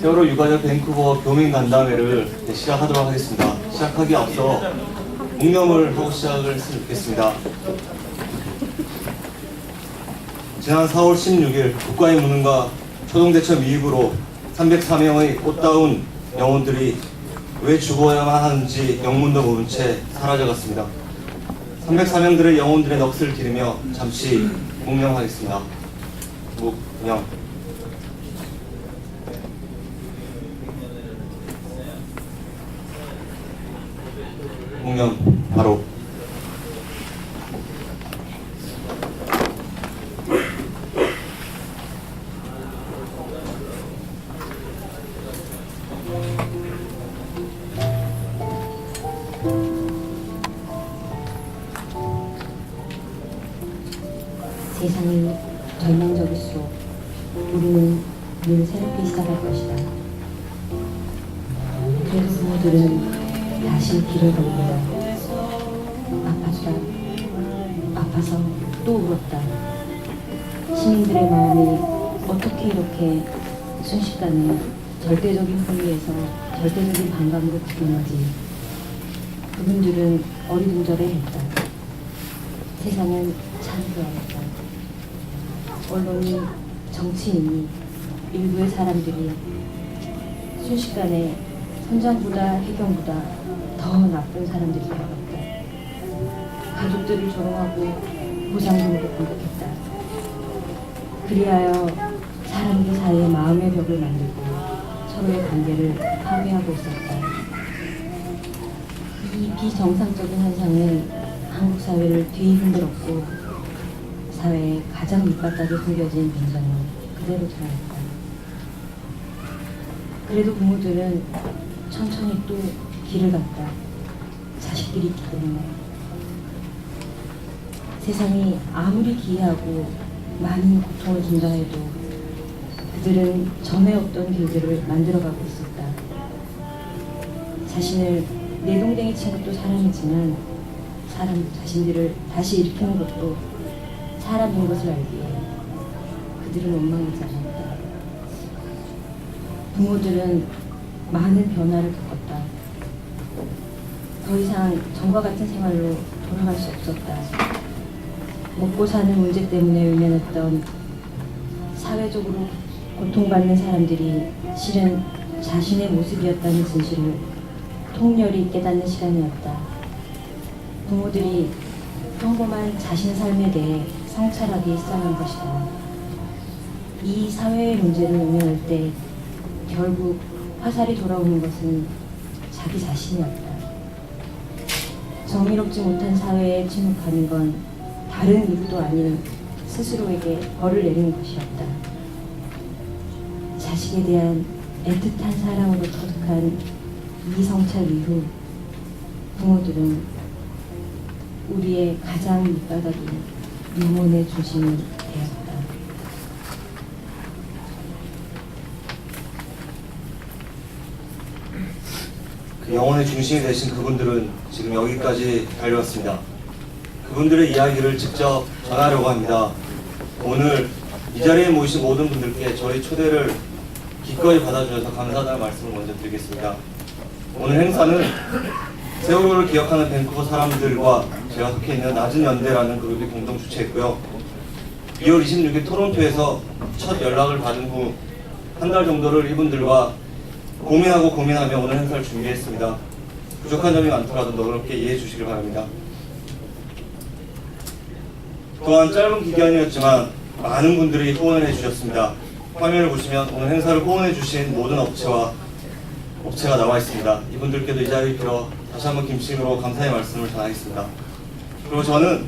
세월호 유가족 밴쿠버 교민 간담회를 시작하도록 하겠습니다. 시작하기에 앞서 묵념을 하고 시작을 했으면 좋겠습니다. 지난 4월 16일 국가의 무능과 초동대처 미입으로 304명의 꽃다운 영혼들이 왜 죽어야만 하는지 영문도 모른 채 사라져갔습니다. 304명들의 영혼들의 넋을 기르며 잠시 묵념하겠습니다. 묵념. 묵념 바로. 세상이 절망적일수록 우리는 늘 새롭게 시작할 것이다. 그래도 부모들은 다시 길을 걸는다. 아파서 또 울었다. 시민들의 마음이 어떻게 이렇게 순식간에 절대적인 분위에서 절대적인 반감으로 바뀌는지 그분들은 어리둥절해했다. 세상은 참그하였다. 언론이, 정치인이, 일부의 사람들이 순식간에 선장보다 해경보다 더 나쁜 사람들이 되어갔다. 가족들을 조롱하고 보상금으로 공격했다. 그리하여 사람들 사이에 마음의 벽을 만들고 서로의 관계를 파괴하고 있었다. 이 비정상적인 현상은 한국 사회를 뒤흔들었고 사회의 가장 밑바닥에 숨겨진 빈정은 그대로 드러났다. 그래도 부모들은 천천히 또 길을 갔다. 자식들이 있기 때문에. 세상이 아무리 기이하고 많은 고통을 준다 해도 그들은 전에 없던 길들을 만들어가고 있었다. 자신을 내동댕이 친 것도 사람이지만 사람 자신들을 다시 일으키는 것도 사람인 것을 알기에 그들은 원망하지 않았다. 부모들은 많은 변화를 겪었다. 더 이상 전과 같은 생활로 돌아갈 수 없었다. 먹고 사는 문제 때문에 외면했던 사회적으로 고통받는 사람들이 실은 자신의 모습이었다는 진실을 통렬히 깨닫는 시간이었다. 부모들이 평범한 자신의 삶에 대해 성찰하기 시작한 것이다. 이 사회의 문제를 외면할 때 결국 화살이 돌아오는 것은 자기 자신이었다. 정의롭지 못한 사회에 침묵하는 건 다른 이유도 아닌 스스로에게 벌을 내리는 것이었다. 자식에 대한 애틋한 사랑으로 터득한 이 성찰 이후 부모들은 우리의 가장 밑바닥인 영혼의 중심이 되었다. 그 영혼의 중심이 되신 그분들은 지금 여기까지 달려왔습니다. 그분들의 이야기를 직접 전하려고 합니다. 오늘 이 자리에 모이신 모든 분들께 저희 초대를 기꺼이 받아주셔서 감사하다는 말씀을 먼저 드리겠습니다. 오늘 행사는 세월호를 기억하는 밴쿠버 사람들과 제가 속해 있는 낮은 연대라는 그룹이 공동 주최했고요. 2월 26일 토론토에서 첫 연락을 받은 후 한 달 정도를 이분들과 고민하며 오늘 행사를 준비했습니다. 부족한 점이 많더라도 너그럽게 이해해 주시길 바랍니다. 또한 짧은 기간이었지만 많은 분들이 후원을 해주셨습니다. 화면을 보시면 오늘 행사를 후원해 주신 모든 업체가 나와 있습니다. 이분들께도 이 자리를 빌어 다시 한번 김치으로 감사의 말씀을 전하겠습니다. 그리고 저는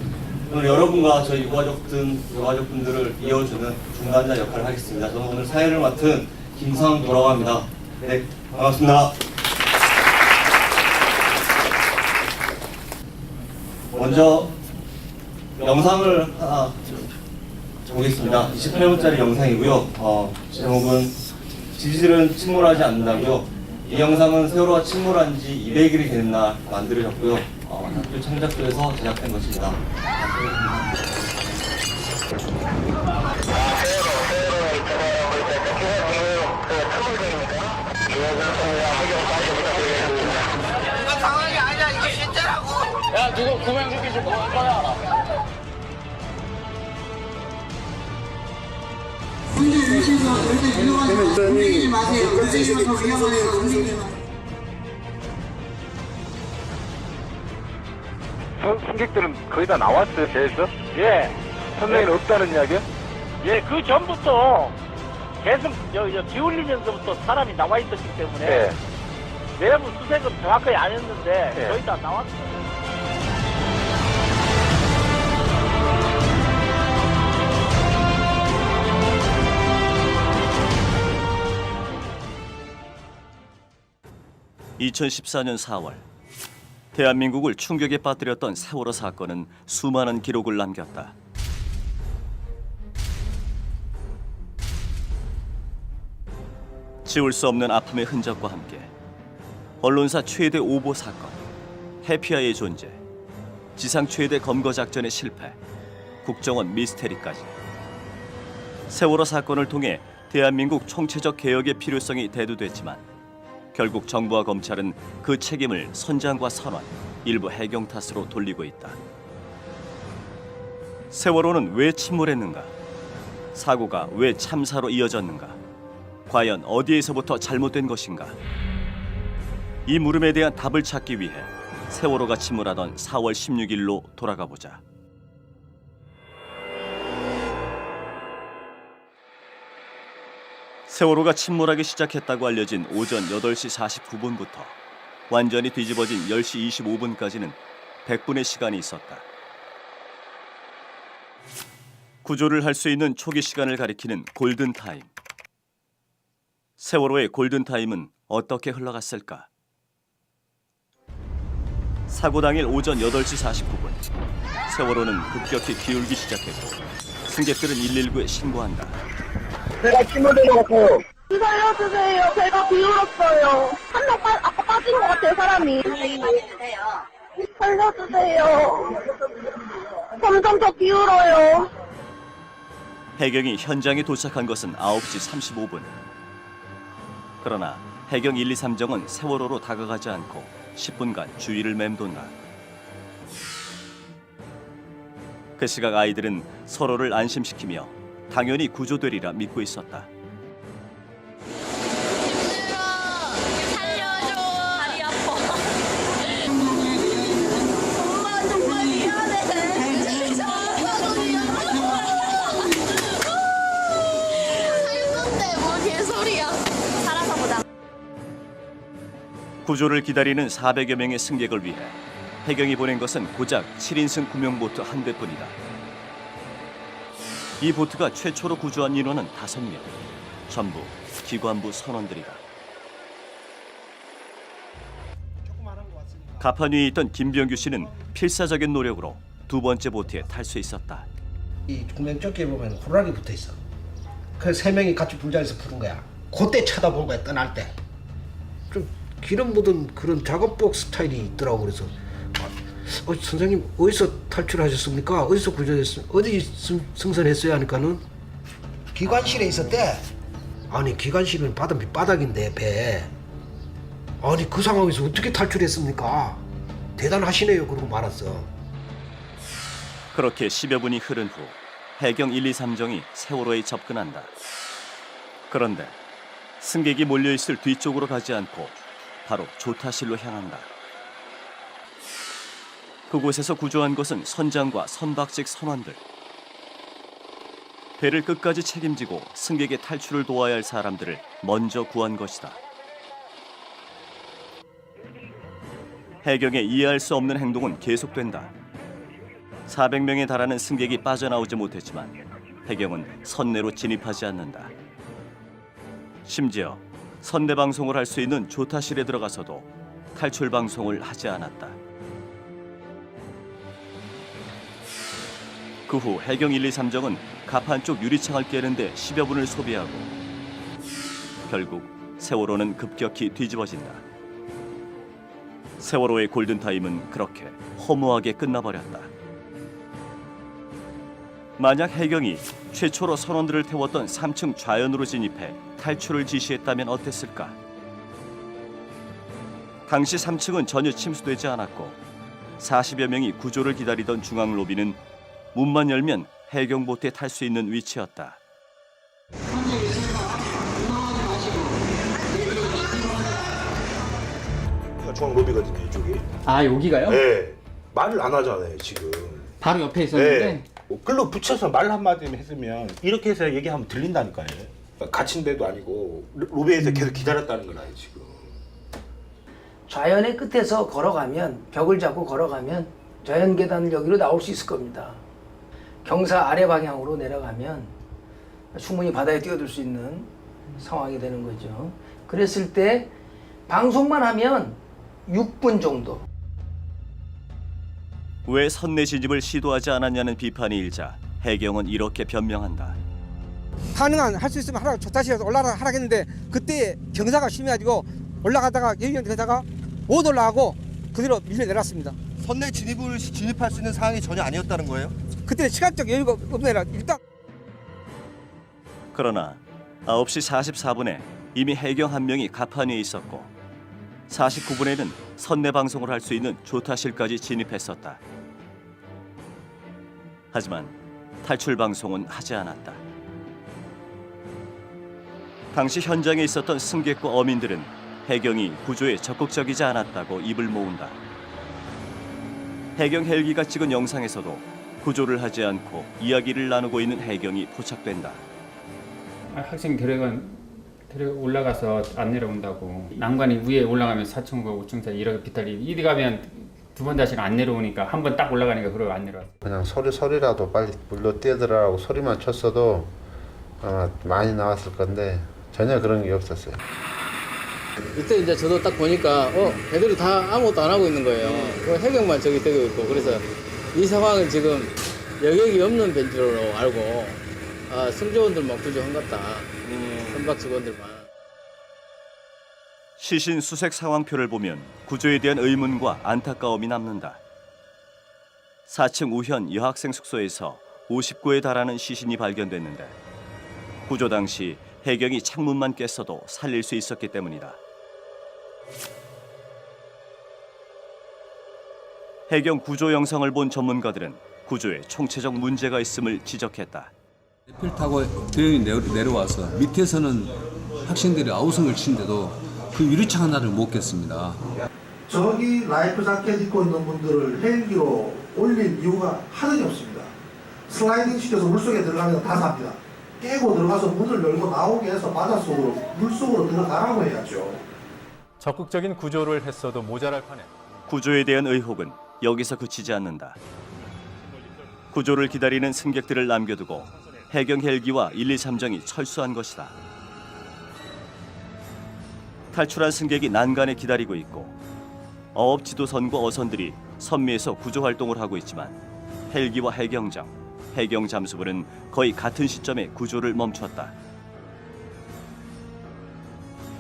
오늘 여러분과 저희 유가족분들을 이어주는 중간자 역할을 하겠습니다. 저는 오늘 사회를 맡은 김상도라고 합니다. 네, 반갑습니다. 먼저 영상을 하나 보겠습니다. 28분짜리 영상이고요. 제목은 지지들은 침몰하지 않는다고요. 이 영상은 세월호가 침몰한 지 200일이 되는 날 만들어졌고요. 학교 창작소에서 제작된 것입니다. 이거 상황이 아니야. 이거 실제라고. 야, 누구 구명조끼 좀 할 거야? 운전하셔서 절대 위험하지 움직이지 마세요. 움직이면 더 위험해요. 움직이지 마세요. 승객들은 거의 다 나왔어요, 배에서? 예. 선생님 없다는 이야기요? 예, 그 전부터 계속 비 올리면서부터 사람이 나와 있었기 때문에 예. 내부 수색은 정확하게 안 했는데 예. 거의 다 나왔어요. (2014년 4월) 대한민국을 충격에 빠뜨렸던 세월호 사건은 수많은 기록을 남겼다. 지울 수 없는 아픔의 흔적과 함께 언론사 최대 오보 사건, 해피아이의 존재, 지상 최대 검거 작전의 실패, 국정원 미스테리까지 세월호 사건을 통해 대한민국 총체적 개혁의 필요성이 대두됐지만 결국 정부와 검찰은 그 책임을 선장과 선원, 일부 해경 탓으로 돌리고 있다. 세월호는 왜 침몰했는가? 사고가 왜 참사로 이어졌는가? 과연 어디에서부터 잘못된 것인가? 이 물음에 대한 답을 찾기 위해 세월호가 침몰하던 4월 16일로 돌아가 보자. 세월호가 침몰하기 시작했다고 알려진 오전 8시 49분부터 완전히 뒤집어진 10시 25분까지는 100분의 시간이 있었다. 구조를 할 수 있는 초기 시간을 가리키는 골든타임. 세월호의 골든타임은 어떻게 흘러갔을까? 사고 당일 오전 8시 49분 세월호는 급격히 기울기 시작했고 승객들은 119에 신고한다. 배가 침몰되어갖고 살려주세요. 배가 기울었어요. 한 명 아까 빠진 것 같아요. 사람이. 살려주세요. 점점 더 기울어요. 해경이 현장에 도착한 것은 9시 35분. 그러나 해경 1, 2, 3정은 세월호로 다가가지 않고 10분간 주위를 맴돈다. 그 시각 아이들은 서로를 안심시키며 당연히 구조되리라 믿고 있었다. 살려줘. 다리 아파. 엄마 정말 미안해. 살려줘 살렸는데 뭐 개소리야. 살아서 보자. 구조를 기다리는 400여 명의 승객을 위해 해경이 보낸 것은 고작 7인승 구명보트 한 대뿐이다. 이 보트가 최초로 구조한 인원은 5명, 전부 기관부 선원들이다. 가판 위에 있던 김병규 씨는 필사적인 노력으로 두 번째 보트에 탈 수 있었다. 이 구명조끼에 보면 호루라기 붙어 있어. 그 3명이 같이 불장에서 부른 거야. 그때 쳐다본 거야. 떠날 때. 좀 기름 묻은 그런 작업복 스타일이 있더라고. 그래서 선생님 어디서 탈출하셨습니까? 어디서 구조했습니까? 어디 승선했어요? 하니까는 기관실에 있었대. 아니 기관실은 바닥인데 배. 아니 그 상황에서 어떻게 탈출했습니까? 대단하시네요. 그러고 말았어. 그렇게 10여 분이 흐른 후 해경 1, 2, 3정이 세월호에 접근한다. 그런데 승객이 몰려있을 뒤쪽으로 가지 않고 바로 조타실로 향한다. 그곳에서 구조한 것은 선장과 선박직 선원들. 배를 끝까지 책임지고 승객의 탈출을 도와야 할 사람들을 먼저 구한 것이다. 해경의 이해할 수 없는 행동은 계속된다. 400명에 달하는 승객이 빠져나오지 못했지만 해경은 선내로 진입하지 않는다. 심지어 선내 방송을 할 수 있는 조타실에 들어가서도 탈출 방송을 하지 않았다. 그 후 해경 1, 2, 3정은 가판 쪽 유리창을 깨는데 10여 분을 소비하고 결국 세월호는 급격히 뒤집어진다. 세월호의 골든타임은 그렇게 허무하게 끝나버렸다. 만약 해경이 최초로 선원들을 태웠던 3층 좌연으로 진입해 탈출을 지시했다면 어땠을까? 당시 3층은 전혀 침수되지 않았고 40여 명이 구조를 기다리던 중앙 로비는 문만 열면 해경보트에 탈 수 있는 위치였다. 중앙 로비거든요, 이쪽이. 아, 여기가요? 네. 말을 안 하잖아요, 지금. 바로 옆에 있었는데. 네. 글로 붙여서 말 한마디만 했으면 이렇게 해서 얘기하면 들린다니까요. 갇힌 데도 아니고 로비에서 계속 기다렸다는 건 아니에요, 지금. 자연의 끝에서 걸어가면, 벽을 잡고 걸어가면 자연 계단 여기로 나올 수 있을 겁니다. 경사 아래 방향으로 내려가면 충분히 바다에 뛰어들 수 있는 상황이 되는 거죠. 그랬을 때 방송만 하면 6분 정도. 왜 선내 진입을 시도하지 않았냐는 비판이 일자 해경은 이렇게 변명한다. 가능한 할 수 있으면 하라 다시 하라 했는데 그때 경사가 심해가지고 올라가다가 여기한테 가다가 못 올라가고 그대로 밀려내렸습니다. 선내 진입할 수 있는 상황이 전혀 아니었다는 거예요? 그때 시간적 여유가 없네라 일단. 그러나 9시 44분에 이미 해경 한 명이 갑판 위에 있었고 49분에는 선내 방송을 할 수 있는 조타실까지 진입했었다. 하지만 탈출 방송은 하지 않았다. 당시 현장에 있었던 승객과 어민들은 해경이 구조에 적극적이지 않았다고 입을 모은다. 해경 헬기가 찍은 영상에서도 구조를 하지 않고 이야기를 나누고 있는 해경이 포착된다. 학생 데려가 올라가서 안 내려온다고. 난간이 위에 올라가면 4층과 5층 사이 이렇게 비탈이 이리 가면 두 번 다시 안 내려오니까 한 번 딱 올라가니까 그러고 안 내려왔어. 그냥 소리라도 빨리 물로 뛰어들어라고 소리만 쳤어도 아마 많이 나왔을 건데 전혀 그런 게 없었어요. 이때 이제 저도 딱 보니까 애들이 다 아무것도 안 하고 있는 거예요. 해경만 저기 되고 있고. 그래서 이 상황은 지금 여격이 없는 벤치로 알고 승조원들만 구조한 것 같다. 선박 직원들만. 시신 수색 상황표를 보면 구조에 대한 의문과 안타까움이 남는다. 4층 우현 여학생 숙소에서 59에 달하는 시신이 발견됐는데 구조 당시 해경이 창문만 깼어도 살릴 수 있었기 때문이다. 해경 구조 영상을 본 전문가들은 구조에 총체적 문제가 있음을 지적했다. 레펠 타고 대형이 내려와서 밑에서는 학생들이 아우성을 치는데도 그 유리창 하나를 못 깼습니다. 저기 라이프 자켓 입고 있는 분들을 헬기로 올린 이유가 하늘이 없습니다. 슬라이딩 시켜서 물속에 들어가면 다 삽니다. 깨고 들어가서 문을 열고 나오게 해서 바닷속으로 물속으로 들어가라고 해야죠. 적극적인 구조를 했어도 모자랄 판에 구조에 대한 의혹은 여기서 그치지 않는다. 구조를 기다리는 승객들을 남겨두고 해경 헬기와 123정이 철수한 것이다. 탈출한 승객이 난간에 기다리고 있고 어업 지도선과 어선들이 선미에서 구조 활동을 하고 있지만 헬기와 해경정, 해경 잠수부는 거의 같은 시점에 구조를 멈췄다.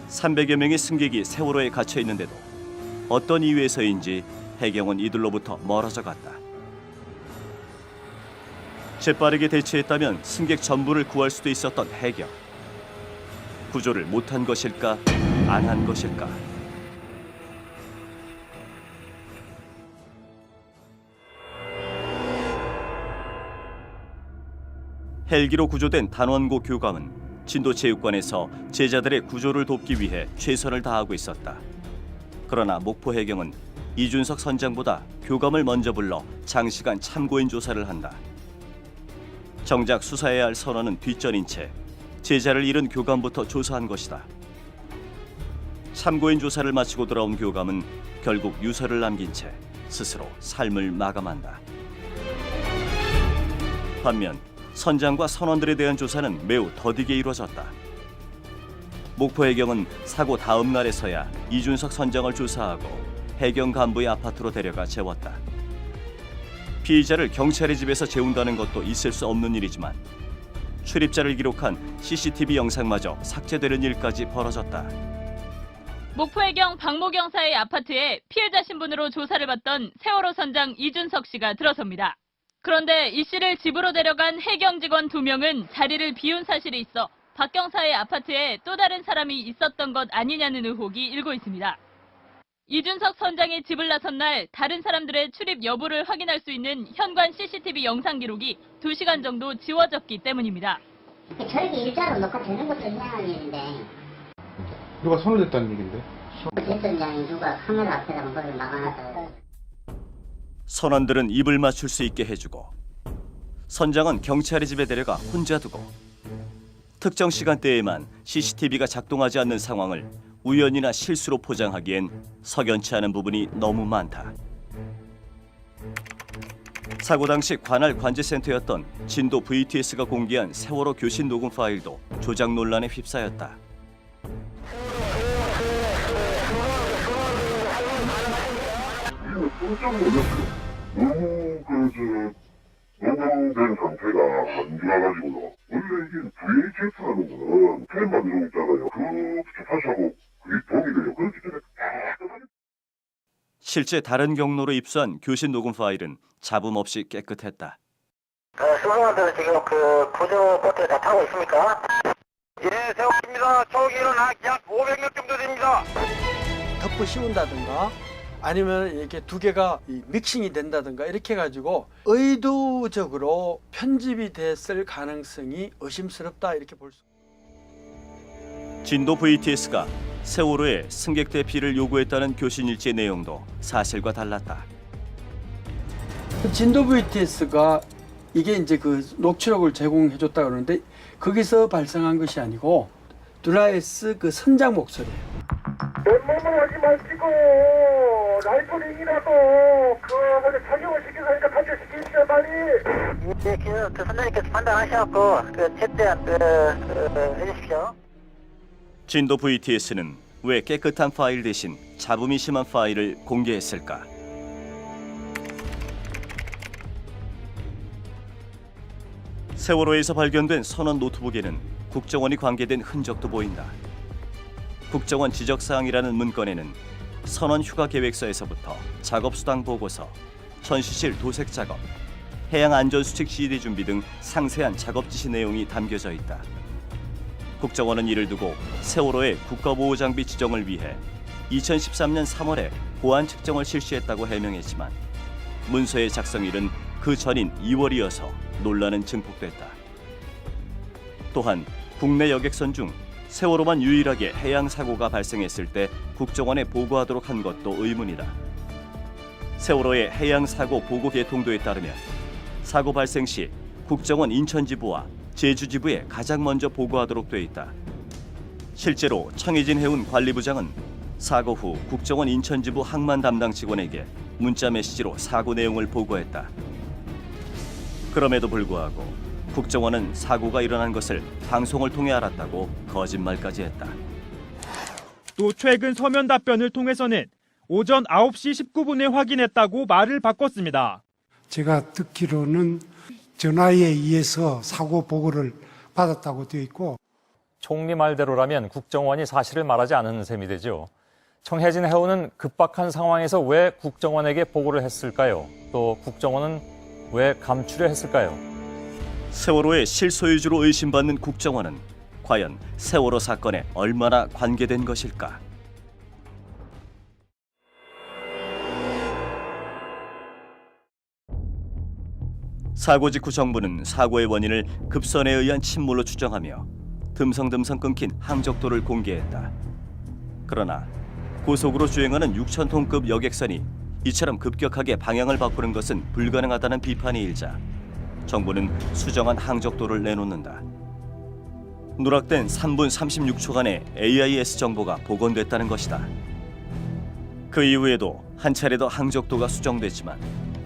300여 명의 승객이 세월호에 갇혀 있는데도 어떤 이유에서인지 해경은 이들로부터 멀어져 갔다. 재빠르게 대처했다면 승객 전부를 구할 수도 있었던 해경. 구조를 못한 것일까, 안 한 것일까? 헬기로 구조된 단원고 교감은 진도체육관에서 제자들의 구조를 돕기 위해 최선을 다하고 있었다. 그러나 목포해경은 이준석 선장보다 교감을 먼저 불러 장시간 참고인 조사를 한다. 정작 수사해야 할 선원은 뒷전인 채 제자를 잃은 교감부터 조사한 것이다. 참고인 조사를 마치고 돌아온 교감은 결국 유서를 남긴 채 스스로 삶을 마감한다. 반면 선장과 선원들에 대한 조사는 매우 더디게 이루어졌다. 목포해경은 사고 다음 날에서야 이준석 선장을 조사하고 해경 간부의 아파트로 데려가 재웠다. 피의자를 경찰의 집에서 재운다는 것도 있을 수 없는 일이지만 출입자를 기록한 CCTV 영상마저 삭제되는 일까지 벌어졌다. 목포해경 박모 경사의 아파트에 피해자 신분으로 조사를 받던 세월호 선장 이준석 씨가 들어섭니다. 그런데 이 씨를 집으로 데려간 해경 직원 2명은 자리를 비운 사실이 있어 박 경사의 아파트에 또 다른 사람이 있었던 것 아니냐는 의혹이 일고 있습니다. 이준석 선장이 집을 나선 날 다른 사람들의 출입 여부를 확인할 수 있는 현관 CCTV 영상 기록이 2시간 정도 지워졌기 때문입니다. 저렇게 일자로 녹화되는 것도 이상한 일인데 누가 손을 댔다는 얘긴데? 대 선장이 누가 카메라 앞에다가 그걸 막아놨다고. 선원들은 입을 맞출 수 있게 해주고 선장은 경찰의 집에 데려가 혼자 두고 특정 시간대에만 CCTV가 작동하지 않는 상황을 우연이나 실수로 포장하기엔 석연치 않은 부분이 너무 많다. 사고 당시 관할 관제센터였던 진도 VTS가 공개한 세월호 교신 녹음 파일도 조작 논란에 휩싸였다. 녹음된 상태가 한주나가지고요. 원래 이게 VHS라는 거는 필름 만들고 있잖아요. 그 주파수하고 그게 동일해요. 그렇기 때문에 실제 다른 경로로 입수한 교신 녹음 파일은 잡음 없이 깨끗했다. 수송원들은 지금 그 구조 보트에 다 타고 있습니까? 예, 세웠습니다. 저기는 약 500명 정도 됩니다. 덮어 씌운다든가 아니면 이렇게 두 개가 믹싱이 된다든가 이렇게 해가지고 의도적으로 편집이 됐을 가능성이 의심스럽다 이렇게 볼 수. 진도 VTS가 세월호에 승객 대피를 요구했다는 교신 일지의 내용도 사실과 달랐다. 진도 VTS가 이게 이제 그 녹취록을 제공해줬다 그러는데 거기서 발생한 것이 아니고 드라이스 그 선장 목소리예요. 맨몸을 하지 마시고 라이프링이라도 그 착용을 시켜서 하니까 탈출시키십시오 빨리. 예, 그 선장님께서 판단하셔갖고 그 최대한 해주십시오. 진도 VTS는 왜 깨끗한 파일 대신 잡음이 심한 파일을 공개했을까? 세월호에서 발견된 선원 노트북에는 국정원이 관계된 흔적도 보인다. 국정원 지적사항이라는 문건에는 선원 휴가 계획서에서부터 작업수당 보고서, 천시실 도색 작업, 해양안전수칙 CD 준비 등 상세한 작업 지시 내용이 담겨져 있다. 국정원은 이를 두고 세월호의 국가보호장비 지정을 위해 2013년 3월에 보안 측정을 실시했다고 해명했지만 문서의 작성일은 그 전인 2월이어서 논란은 증폭됐다. 또한 국내 여객선 중 세월호만 유일하게 해양 사고가 발생했을 때 국정원에 보고하도록 한 것도 의문이다. 세월호의 해양 사고 보고 계통도에 따르면 사고 발생 시 국정원 인천지부와 제주지부에 가장 먼저 보고하도록 돼 있다. 실제로 청해진 해운 관리부장은 사고 후 국정원 인천지부 항만 담당 직원에게 문자 메시지로 사고 내용을 보고했다. 그럼에도 불구하고 국정원은 사고가 일어난 것을 방송을 통해 알았다고 거짓말까지 했다. 또 최근 서면 답변을 통해서는 오전 9시 19분에 확인했다고 말을 바꿨습니다. 제가 듣기로는 전화에 의해서 사고 보고를 받았다고 되어 있고, 총리 말대로라면 국정원이 사실을 말하지 않은 셈이 되죠. 청해진 해운은 급박한 상황에서 왜 국정원에게 보고를 했을까요? 또 국정원은 왜 감추려 했을까요? 세월호의 실소유주로 의심받는 국정원은 과연 세월호 사건에 얼마나 관계된 것일까? 사고 직후 정부는 사고의 원인을 급선에 의한 침몰로 추정하며 듬성듬성 끊긴 항적도를 공개했다. 그러나 고속으로 주행하는 6,000톤급 여객선이 이처럼 급격하게 방향을 바꾸는 것은 불가능하다는 비판이 일자 정부는 수정한 항적도를 내놓는다. 누락된 3분 36초간의 AIS 정보가 복원됐다는 것이다. 그 이후에도 한 차례 더 항적도가 수정됐지만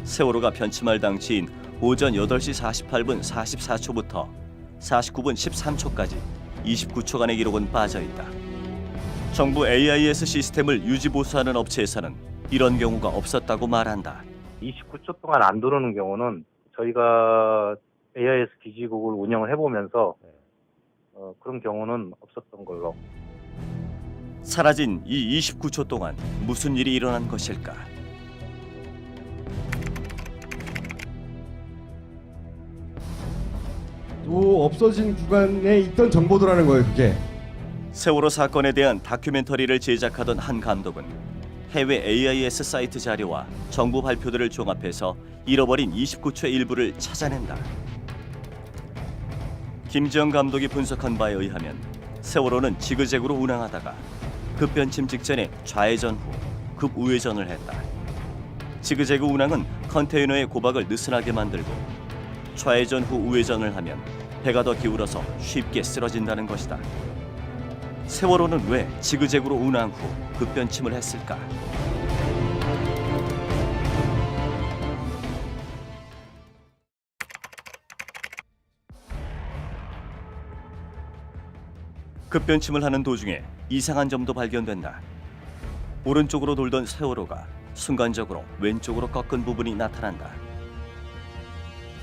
세월호가 변침할 당시인 오전 8시 48분 44초부터 49분 13초까지 29초간의 기록은 빠져있다. 정부 AIS 시스템을 유지보수하는 업체에서는 이런 경우가 없었다고 말한다. 29초 동안 안 들어오는 경우는 저희가 AIS 기지국을 운영을 해보면서 그런 경우는 없었던 걸로. 사라진 이 29초 동안 무슨 일이 일어난 것일까? 또 없어진 구간에 있던 정보도라는 거예요, 그게. 세월호 사건에 대한 다큐멘터리를 제작하던 한 감독은 해외 AIS 사이트 자료와 정부 발표들을 종합해서 잃어버린 29초의 일부를 찾아낸다. 김지영 감독이 분석한 바에 의하면 세월호는 지그재그로 운항하다가 급변침 직전에 좌회전 후 급우회전을 했다. 지그재그 운항은 컨테이너의 고박을 느슨하게 만들고 좌회전 후 우회전을 하면 배가 더 기울어서 쉽게 쓰러진다는 것이다. 세월호는 왜 지그재그로 운항 후 급변침을 했을까? 급변침을 하는 도중에 이상한 점도 발견된다. 오른쪽으로 돌던 세월호가 순간적으로 왼쪽으로 꺾은 부분이 나타난다.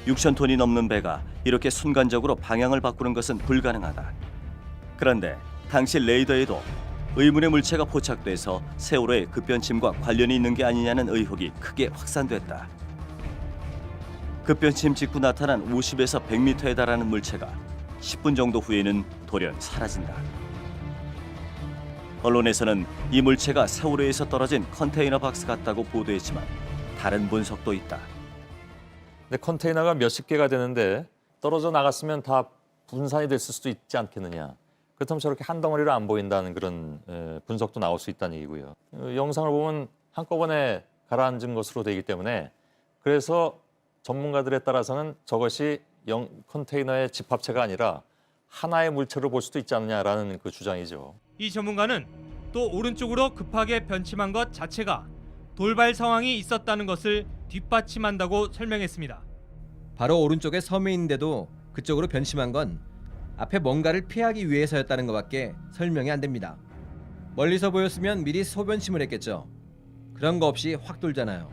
6,000톤이 넘는 배가 이렇게 순간적으로 방향을 바꾸는 것은 불가능하다. 그런데 당시 레이더에도 의문의 물체가 포착돼서 세월호의 급변침과 관련이 있는 게 아니냐는 의혹이 크게 확산됐다. 급변침 직후 나타난 50에서 100m에 달하는 물체가 10분 정도 후에는 돌연 사라진다. 언론에서는 이 물체가 세월호에서 떨어진 컨테이너 박스 같다고 보도했지만 다른 분석도 있다. 근데 컨테이너가 몇십 개가 되는데 떨어져 나갔으면 다 분산이 됐을 수도 있지 않겠느냐. 그렇다면 저렇게 한 덩어리로 안 보인다는 그런 분석도 나올 수 있다는 얘기고요. 영상을 보면 한꺼번에 가라앉은 것으로 되기 때문에 그래서 전문가들에 따라서는 저것이 컨테이너의 집합체가 아니라 하나의 물체로 볼 수도 있지 않느냐라는 그 주장이죠. 이 전문가는 또 오른쪽으로 급하게 변침한 것 자체가 돌발 상황이 있었다는 것을 뒷받침한다고 설명했습니다. 바로 오른쪽에 섬에 있는데도 그쪽으로 변침한 건 앞에 뭔가를 피하기 위해서였다는 것밖에 설명이 안 됩니다. 멀리서 보였으면 미리 소변침을 했겠죠. 그런 거 없이 확 돌잖아요.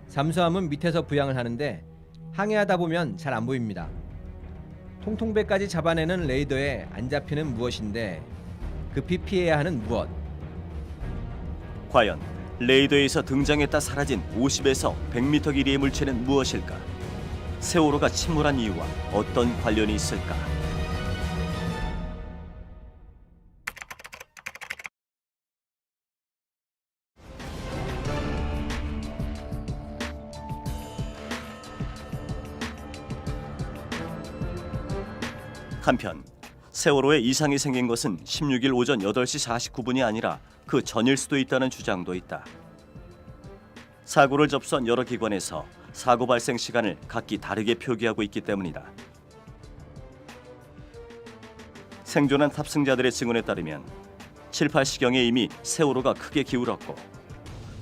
잠수함은 밑에서 부양을 하는데 항해하다 보면 잘 안 보입니다. 통통배까지 잡아내는 레이더에 안 잡히는 무엇인데 급히 피해야 하는 무엇? 과연 레이더에서 등장했다 사라진 50에서 100m 길이의 물체는 무엇일까? 세월호가 침몰한 이유와 어떤 관련이 있을까? 한편 세월호에 이상이 생긴 것은 16일 오전 8시 49분이 아니라 그 전일 수도 있다는 주장도 있다. 사고를 접수한 여러 기관에서 사고 발생 시간을 각기 다르게 표기하고 있기 때문이다. 생존한 탑승자들의 증언에 따르면 7, 8시경에 이미 세월호가 크게 기울었고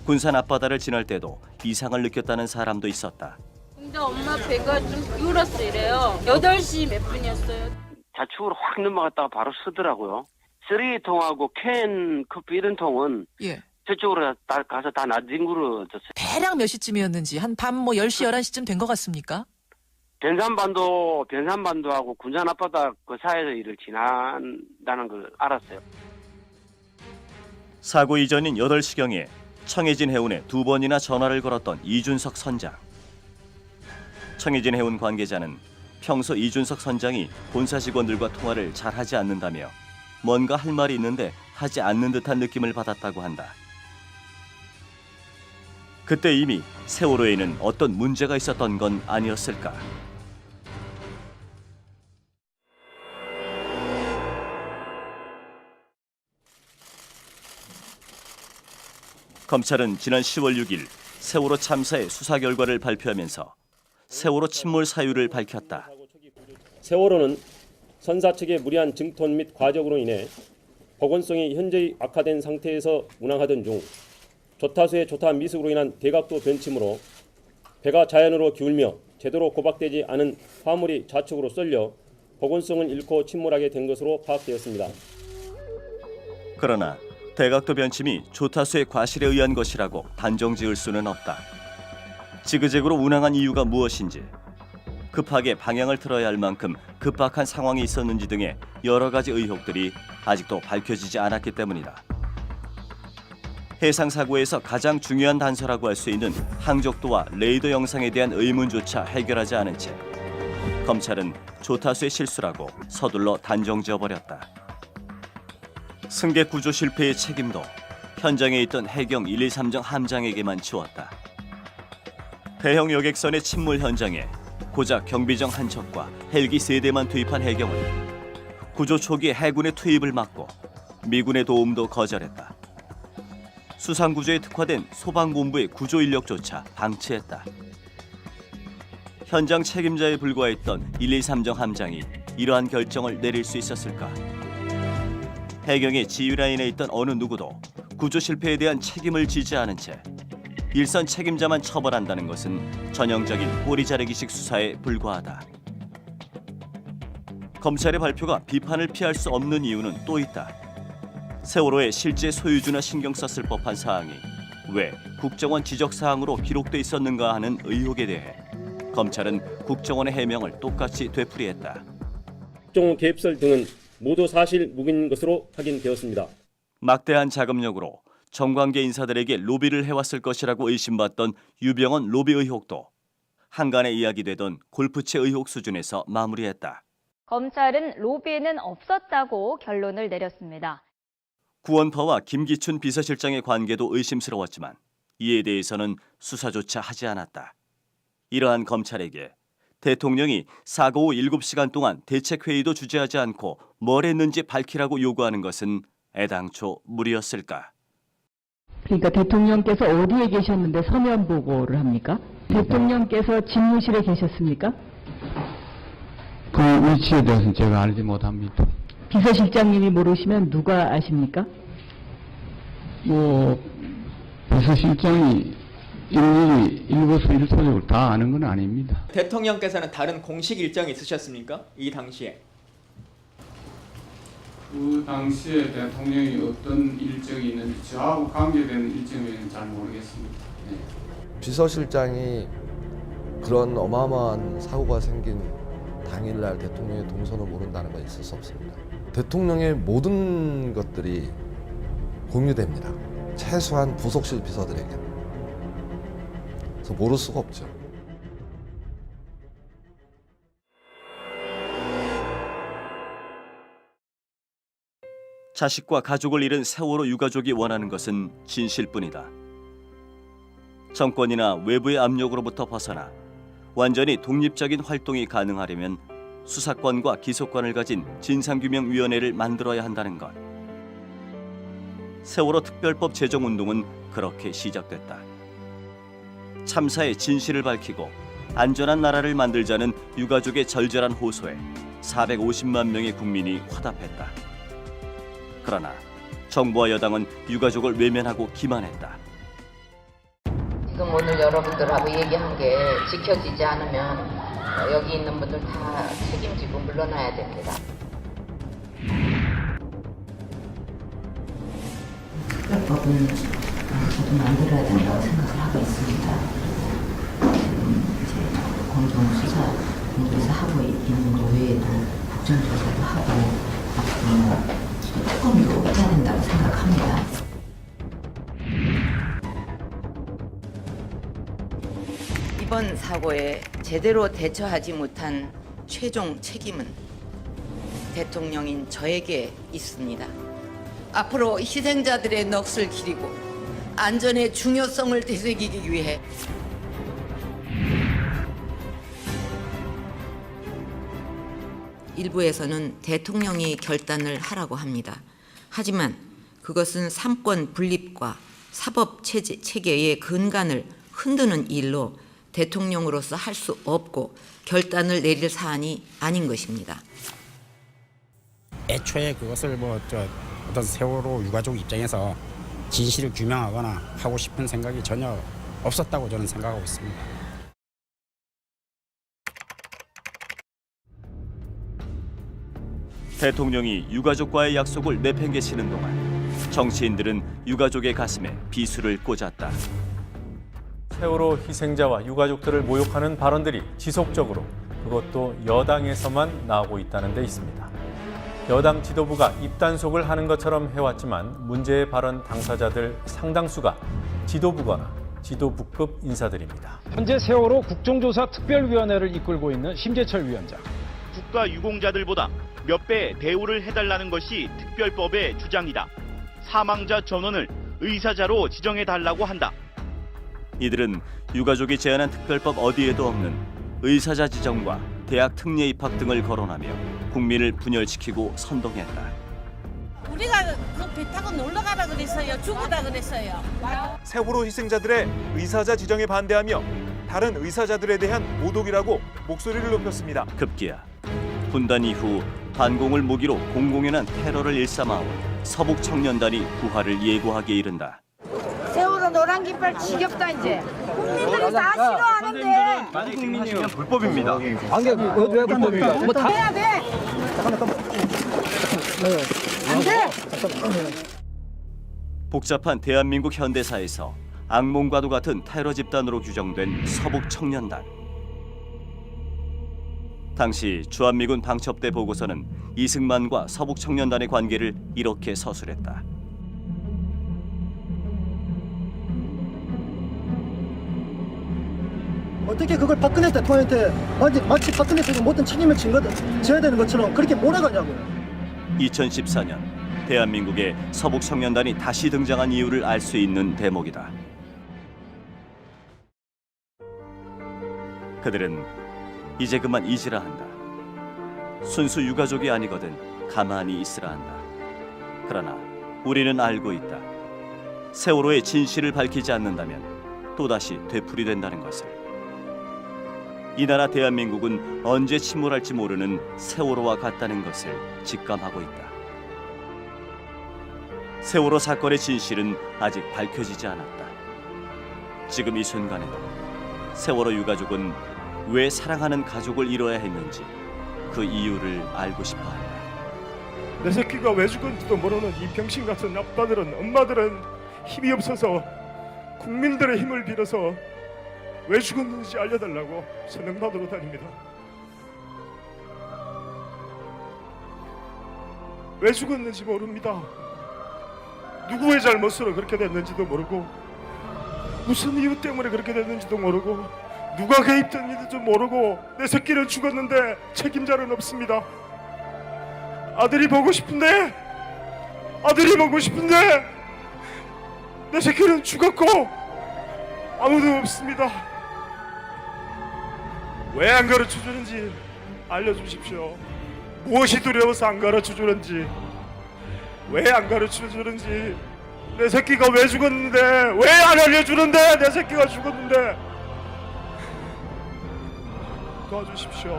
군산 앞바다를 지날 때도 이상을 느꼈다는 사람도 있었다. 근데 엄마 배가 좀 기울었어 이래요. 8시 몇 분이었어요. 좌측으로 확 넘어갔다가 바로 서더라고요. 쓰레기통하고 캔 커피 이런 통은 저쪽으로 가서 다 나뒹굴어졌어요. 대략 몇 시쯤이었는지 한 밤 10시, 11시쯤 된 것 같습니까? 변산반도하고 군산 앞바다 그 사이에서 이를 지난다는 걸 알았어요. 사고 이전인 8시경에 청해진 해운에 2번이나 전화를 걸었던 이준석 선장. 청해진 해운 관계자는 평소 이준석 선장이 본사 직원들과 통화를 잘 하지 않는다며 뭔가 할 말이 있는데 하지 않는 듯한 느낌을 받았다고 한다. 그때 이미 세월호에는 어떤 문제가 있었던 건 아니었을까? 검찰은 지난 10월 6일 세월호 참사의 수사 결과를 발표하면서 세월호 침몰 사유를 밝혔다. 세월호는 선사 측의 무리한 증톤 및 과적으로 인해 보건성이 현저히 악화된 상태에서 운항하던 중 조타수의 조타 미숙으로 인한 대각도 변침으로 배가 자연으로 기울며 제대로 고박되지 않은 화물이 좌측으로 쏠려 보건성을 잃고 침몰하게 된 것으로 파악되었습니다. 그러나 대각도 변침이 조타수의 과실에 의한 것이라고 단정지을 수는 없다. 지그재그로 운항한 이유가 무엇인지, 급하게 방향을 틀어야 할 만큼 급박한 상황이 있었는지 등의 여러 가지 의혹들이 아직도 밝혀지지 않았기 때문이다. 해상 사고에서 가장 중요한 단서라고 할 수 있는 항적도와 레이더 영상에 대한 의문조차 해결하지 않은 채 검찰은 조타수의 실수라고 서둘러 단정지어버렸다. 승객 구조 실패의 책임도 현장에 있던 해경 123정 함장에게만 지웠다. 대형 여객선의 침몰 현장에 고작 경비정 한 척과 헬기 3대만 투입한 해경은 구조 초기 해군의 투입을 막고 미군의 도움도 거절했다. 수상구조에 특화된 소방본부의 구조 인력조차 방치했다. 현장 책임자에 불과했던 123정 함장이 이러한 결정을 내릴 수 있었을까? 해경의 지휘라인에 있던 어느 누구도 구조 실패에 대한 책임을 지지 않은 채 일선 책임자만 처벌한다는 것은 전형적인 꼬리 자르기식 수사에 불과하다. 검찰의 발표가 비판을 피할 수 없는 이유는 또 있다. 세월호의 실제 소유주나 신경 썼을 법한 사항이 왜 국정원 지적 사항으로 기록돼 있었는가 하는 의혹에 대해 검찰은 국정원의 해명을 똑같이 되풀이했다. 국정원 개입설 등은 모두 사실 무근인 것으로 확인되었습니다. 막대한 자금력으로 정관계 인사들에게 로비를 해왔을 것이라고 의심받던 유병헌 로비 의혹도 한간에 이야기되던 골프채 의혹 수준에서 마무리했다. 검찰은 로비는 없었다고 결론을 내렸습니다. 구원파와 김기춘 비서실장의 관계도 의심스러웠지만 이에 대해서는 수사조차 하지 않았다. 이러한 검찰에게 대통령이 사고 후 7시간 동안 대책회의도 주재하지 않고 뭘 했는지 밝히라고 요구하는 것은 애당초 무리였을까? 그러니까 대통령께서 어디에 계셨는데 서면 보고를 합니까? 대통령께서 집무실에 계셨습니까? 그 위치에 대해서는 제가 알지 못합니다. 비서실장님이 모르시면 누가 아십니까? 비서실장이 일일이 일거수일투족을 다 아는 건 아닙니다. 대통령께서는 다른 공식 일정이 있으셨습니까? 이 당시에? 그 당시에 대통령이 어떤 일정이 있는지 저하고 관계되는 일정은 잘 모르겠습니다. 네. 비서실장이 그런 어마어마한 사고가 생긴 당일날 대통령의 동선을 모른다는 건 있을 수 없습니다. 대통령의 모든 것들이 공유됩니다. 최소한 부속실 비서들에게. 그래서 모를 수가 없죠. 자식과 가족을 잃은 세월호 유가족이 원하는 것은 진실뿐이다. 정권이나 외부의 압력으로부터 벗어나 완전히 독립적인 활동이 가능하려면 수사권과 기소권을 가진 진상규명위원회를 만들어야 한다는 것. 세월호 특별법 제정운동은 그렇게 시작됐다. 참사의 진실을 밝히고 안전한 나라를 만들자는 유가족의 절절한 호소에 450만 명의 국민이 화답했다. 그러나 정부와 여당은 유가족을 외면하고 기만했다. 지금 오늘 여러분들하고 얘기한 게 지켜지지 않으면 여기 있는 분들 다 책임지고 물러나야 됩니다. 특별법은 저도 만들어야 된다고 생각을 하고 있습니다. 이제 공동수사 공부에서 하고 있는 것 외에도 국정조사도 하고 앞으로 특검도 해야 된다고 생각합니다. 이번 사고에 제대로 대처하지 못한 최종 책임은 대통령인 저에게 있습니다. 앞으로 희생자들의 넋을 기리고 안전의 중요성을 되새기기 위해 일부에서는 대통령이 결단을 하라고 합니다. 하지만 그것은 삼권 분립과 사법 체계의 근간을 흔드는 일로 대통령으로서 할 수 없고 결단을 내릴 사안이 아닌 것입니다. 애초에 그것을 어떤 세월호 유가족 입장에서 진실을 규명하거나 하고 싶은 생각이 전혀 없었다고 저는 생각하고 있습니다. 대통령이 유가족과의 약속을 내팽개치는 동안 정치인들은 유가족의 가슴에 비수를 꽂았다. 세월호 희생자와 유가족들을 모욕하는 발언들이 지속적으로 그것도 여당에서만 나오고 있다는 데 있습니다. 여당 지도부가 입단속을 하는 것처럼 해왔지만 문제의 발언 당사자들 상당수가 지도부거나 지도부급 인사들입니다. 현재 세월호 국정조사 특별위원회를 이끌고 있는 심재철 위원장. 국가 유공자들보다 몇 배 대우를 해달라는 것이 특별법의 주장이다. 사망자 전원을 의사자로 지정해달라고 한다. 이들은 유가족이 제안한 특별법 어디에도 없는 의사자 지정과 대학 특례 입학 등을 거론하며 국민을 분열시키고 선동했다. 우리가 그 배 타고 놀러 가라 그랬어요. 죽으라 그랬어요. 세월호 희생자들의 의사자 지정에 반대하며 다른 의사자들에 대한 모독이라고 목소리를 높였습니다. 급기야 분단 이후 반공을 무기로 공공연한 테러를 일삼아온 서북 청년단이 부활을 예고하기에 이른다. 세월호 노란 깃발 지겹다 이제. 국민들이 다 싫어하는데. 만약 지금 하시면 불법입니다. 안돼 왜 불법입니까? 뭐 다 해야 돼. 안 돼. 복잡한 대한민국 현대사에서 악몽과도 같은 테러 집단으로 규정된 서북 청년단. 당시 주한미군 방첩대 보고서는 이승만과 서북 청년단의 관계를 이렇게 서술했다. 어떻게 그걸 박근혜 대통령한테 마치 박근혜 대통령 모든 책임을 져야 되는 것처럼 그렇게 몰아가냐고요. 2014년 대한민국에 서북 청년단이 다시 등장한 이유를 알 수 있는 대목이다. 그들은 이제 그만 잊으라 한다. 순수 유가족이 아니거든 가만히 있으라 한다. 그러나 우리는 알고 있다. 세월호의 진실을 밝히지 않는다면 또다시 되풀이된다는 것을. 이 나라 대한민국은 언제 침몰할지 모르는 세월호와 같다는 것을 직감하고 있다. 세월호 사건의 진실은 아직 밝혀지지 않았다. 지금 이 순간에도 세월호 유가족은 왜 사랑하는 가족을 잃어야 했는지 그 이유를 알고 싶어한다. 내 새끼가 왜 죽은지도 모르는 이 병신 같은 아빠들은, 엄마들은 힘이 없어서 국민들의 힘을 빌어서 왜 죽었는지 알려달라고 선행받으러 다닙니다. 왜 죽었는지 모릅니다. 누구의 잘못으로 그렇게 됐는지도 모르고 무슨 이유 때문에 그렇게 됐는지도 모르고 누가 개입됐는지도 모르고 내 새끼는 죽었는데 책임자는 없습니다. 아들이 보고 싶은데 내 새끼는 죽었고 아무도 없습니다. 왜 안 가르쳐주는지 알려주십시오. 무엇이 두려워서 안 가르쳐주는지, 왜 안 가르쳐주는지, 내 새끼가 왜 죽었는데 왜 안 알려주는데, 내 새끼가 죽었는데 도와주십시오.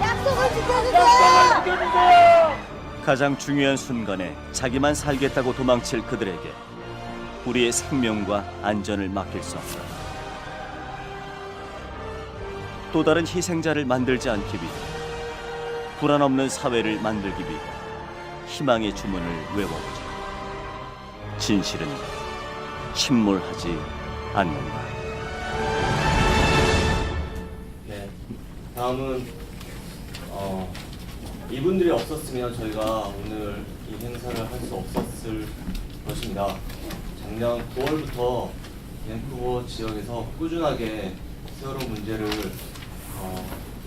약속을 지켜주세요. 가장 중요한 순간에 자기만 살겠다고 도망칠 그들에게 우리의 생명과 안전을 맡길 수 없다. 또 다른 희생자를 만들지 않기 위해 불안 없는 사회를 만들기 위해 희망의 주문을 외워보자. 진실은 침몰하지 않는다. 네, 다음은 이분들이 없었으면 저희가 오늘 이 행사를 할 수 없었을 것입니다. 작년 9월부터 밴쿠버 지역에서 꾸준하게 세월호 문제를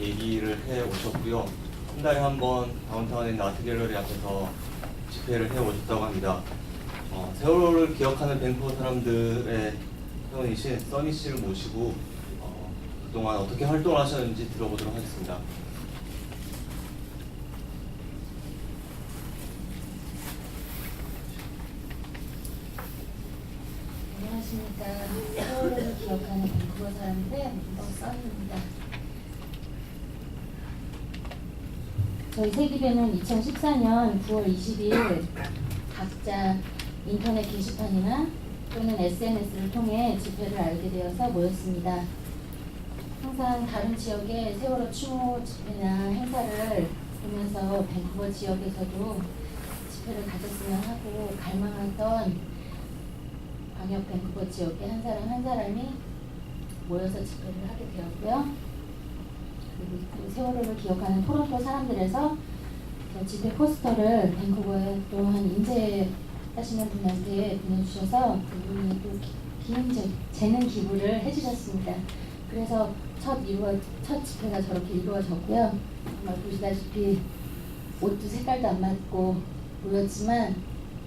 얘기를 해 오셨고요. 한 달에 한 번 다운타운에 있는 아트갤러리 앞에서 집회를 해 오셨다고 합니다. 세월호를 기억하는 밴쿠버 사람들의 회원이신 써니 씨를 모시고 그동안 어떻게 활동을 하셨는지 들어보도록 하겠습니다. 안녕하십니까. 세월호를 기억하는 밴쿠버 사람들의 써니입니다. 저희 세기배는 2014년 9월 20일 각자 인터넷 게시판이나 또는 SNS를 통해 집회를 알게 되어서 모였습니다. 항상 다른 지역의 세월호 추모 집회나 행사를 보면서 밴쿠버 지역에서도 집회를 가졌으면 하고 갈망했던 광역 밴쿠버 지역의 한 사람 한 사람이 모여서 집회를 하게 되었고요. 그리고 세월호를 기억하는 토론토 사람들에서 집회 포스터를 밴쿠버에 또한 인쇄 하시는 분한테 보내주셔서 그분이 또 재능 기부를 해주셨습니다. 그래서 첫 집회가 저렇게 이루어졌고요. 정말 보시다시피 옷도 색깔도 안 맞고 모였지만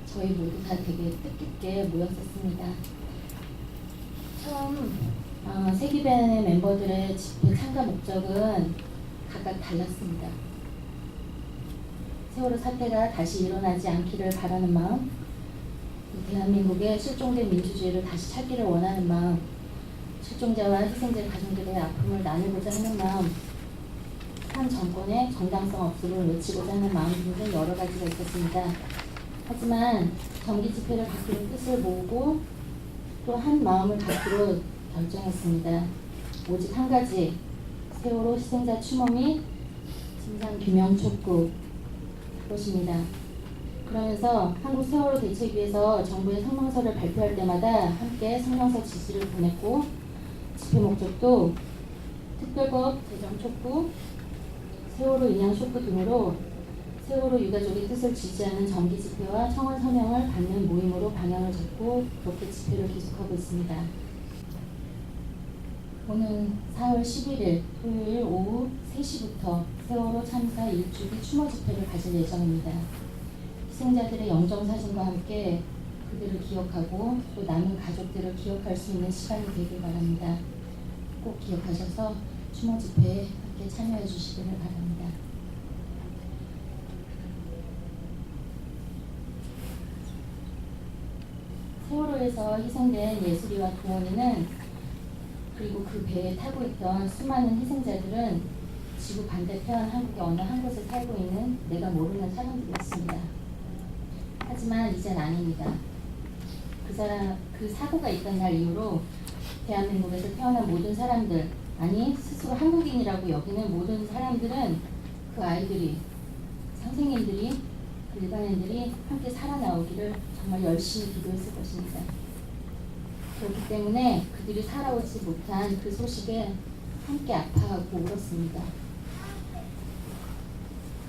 저희 모두 다 되게 뜻깊게 모였었습니다. 처음 세기밴의 멤버들의 집회 참가 목적은 각각 달랐습니다. 세월호 사태가 다시 일어나지 않기를 바라는 마음, 대한민국의 실종된 민주주의를 다시 찾기를 원하는 마음, 실종자와 희생자 가족들의 아픔을 나누고자 하는 마음, 한 정권의 정당성 없음을 외치고자 하는 마음 등등 여러 가지가 있었습니다. 하지만 정기 집회를 갖기로 뜻을 모으고 또 한 마음을 갖기로 결정했습니다. 오직 한 가지, 세월호 희생자 추모 및 진상규명 촉구, 그것입니다. 그러면서 한국 세월호 대책위에서 정부의 성명서를 발표할 때마다 함께 성명서 지시를 보냈고, 집회 목적도 특별법 제정 촉구, 세월호 인양 촉구 등으로 세월호 유가족의 뜻을 지지하는 정기 집회와 청원 서명을 받는 모임으로 방향을 잡고 그렇게 집회를 계속하고 있습니다. 오는 4월 11일 토요일 오후 3시부터 세월호 참사 1주기 추모 집회를 가질 예정입니다. 희생자들의 영정사진과 함께 그들을 기억하고 또 남은 가족들을 기억할 수 있는 시간이 되길 바랍니다. 꼭 기억하셔서 추모 집회에 함께 참여해 주시기를 바랍니다. 세월호에서 희생된 예슬이와 도원이는 그리고 그 배에 타고 있던 수많은 희생자들은 지구 반대편 한국의 어느 한 곳에 살고 있는 내가 모르는 사람들이었습니다. 하지만 이젠 아닙니다. 그 사고가 있던 날 이후로 대한민국에서 태어난 모든 사람들, 아니 스스로 한국인이라고 여기는 모든 사람들은 그 아이들이, 선생님들이, 그 일반인들이 함께 살아나오기를 정말 열심히 기도했을 것입니다. 그렇기 때문에 그들이 살아오지 못한 그 소식에 함께 아파하고 울었습니다.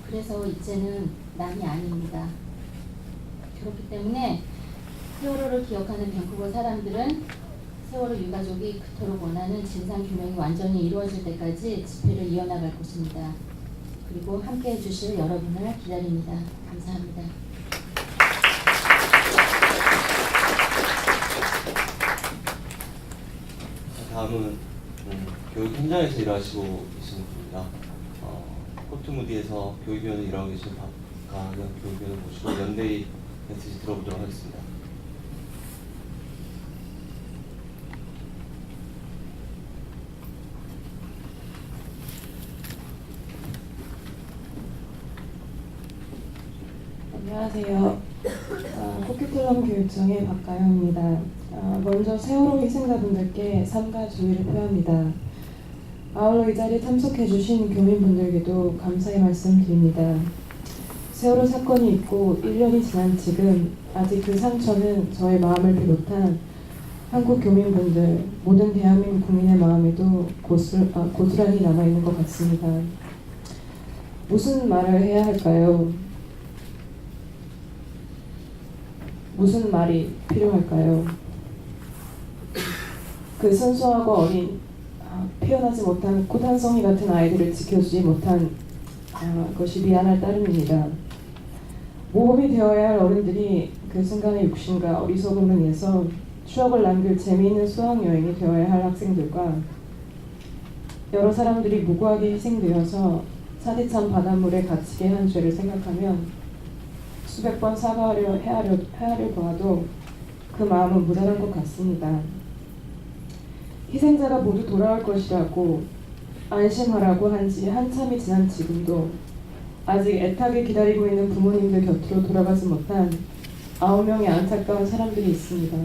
그래서 이제는 남이 아닙니다. 그렇기 때문에 세월호를 기억하는 밴쿠버 사람들은 세월호 유가족이 그토록 원하는 진상규명이 완전히 이루어질 때까지 집회를 이어나갈 것입니다. 그리고 함께해 주실 여러분을 기다립니다. 감사합니다. 다음은 교육 현장에서 일하시고 계시는 분입니다. 코트무디에서 교육위원을 일하고 계신 박가연 교육위원을 모시고 연대의 메시지 들어보도록 하겠습니다. 안녕하세요. 코끼클럼 교육청의 박가영입니다. 먼저 세월호 희생자분들께 삼가 주의를 표합니다. 아울러 이 자리에 참석해주신 교민분들께도 감사의 말씀드립니다. 세월호 사건이 있고 1년이 지난 지금 아직 그 상처는 저의 마음을 비롯한 한국 교민분들, 모든 대한민국 국민의 마음에도 고스란히 남아있는 것 같습니다. 무슨 말을 해야 할까요? 무슨 말이 필요할까요? 그 순수하고 어린, 표현하지 못한 코단성이 같은 아이들을 지켜주지 못한 것이 미안할 따름입니다. 모범이 되어야 할 어른들이 그 순간의 욕심과 어리석음을 위해서 추억을 남길 재미있는 수학여행이 되어야 할 학생들과 여러 사람들이 무고하게 희생되어서 차디찬 바닷물에 갇히게 한 죄를 생각하면 수백 번 사과하려 헤아려 보아도 그 마음은 무단한 것 같습니다. 희생자가 모두 돌아올 것이라고 안심하라고 한 지 한참이 지난 지금도 아직 애타게 기다리고 있는 부모님들 곁으로 돌아가지 못한 9명의 안타까운 사람들이 있습니다.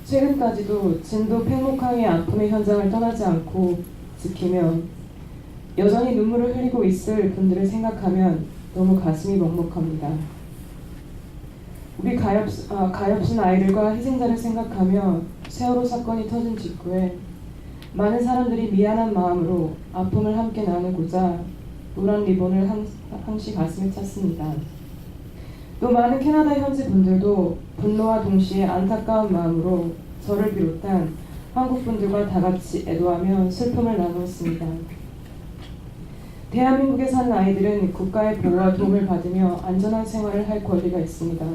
최근까지도 진도 팽목항의 아픔의 현장을 떠나지 않고 지키며 여전히 눈물을 흘리고 있을 분들을 생각하면 너무 가슴이 먹먹합니다. 우리 가엾은 아이들과 희생자를 생각하며 세월호 사건이 터진 직후에 많은 사람들이 미안한 마음으로 아픔을 함께 나누고자 노란 리본을 항시 가슴에 찼습니다. 또 많은 캐나다 현지 분들도 분노와 동시에 안타까운 마음으로 저를 비롯한 한국 분들과 다 같이 애도하며 슬픔을 나누었습니다. 대한민국에 사는 아이들은 국가의 보호와 도움을 받으며 안전한 생활을 할 권리가 있습니다.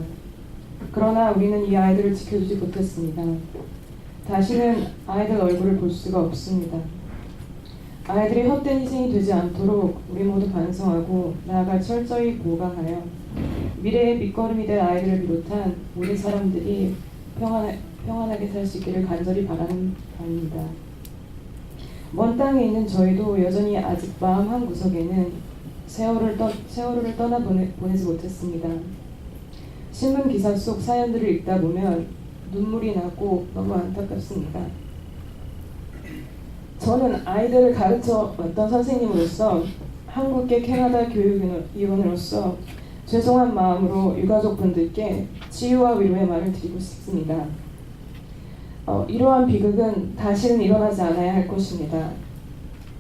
그러나 우리는 이 아이들을 지켜주지 못했습니다. 다시는 아이들 얼굴을 볼 수가 없습니다. 아이들이 헛된 희생이 되지 않도록 우리 모두 반성하고 나아가 철저히 보강하여 미래의 밑거름이 될 아이들을 비롯한 우리 사람들이 평안하게 살 수 있기를 간절히 바라는 바입니다. 먼 땅에 있는 저희도 여전히 아직 마음 한 구석에는 세월호를 보내지 못했습니다. 신문 기사 속 사연들을 읽다 보면 눈물이 나고 너무 안타깝습니다. 저는 아이들을 가르쳐 왔던 선생님으로서 한국계 캐나다 교육위원으로서 죄송한 마음으로 유가족분들께 치유와 위로의 말을 드리고 싶습니다. 이러한 비극은 다시는 일어나지 않아야 할 것입니다.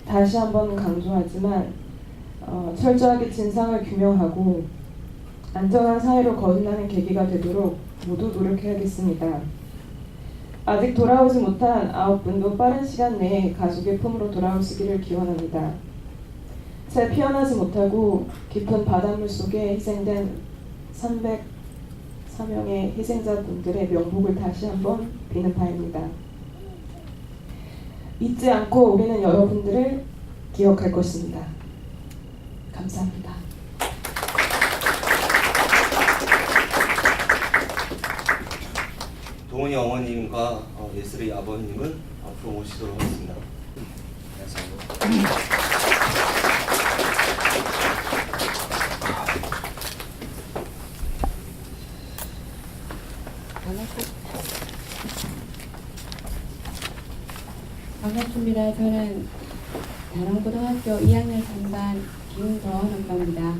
다시 한번 강조하지만 철저하게 진상을 규명하고 안전한 사회로 거듭나는 계기가 되도록 모두 노력해야겠습니다. 아직 돌아오지 못한 9분도 빠른 시간 내에 가족의 품으로 돌아오시기를 기원합니다. 채 피어나지 못하고 깊은 바닷물 속에 희생된 304명의 희생자분들의 명복을 다시 한번 비는 바입니다. 잊지 않고 우리는 여러분들을 기억할 것입니다. 감사합니다. 동훈이 어머님과 예슬이 아버님은 앞으로 모시도록 하겠습니다. 반갑습니다. 저는 다롱고등학교 2학년 3반 김도원 엄마입니다.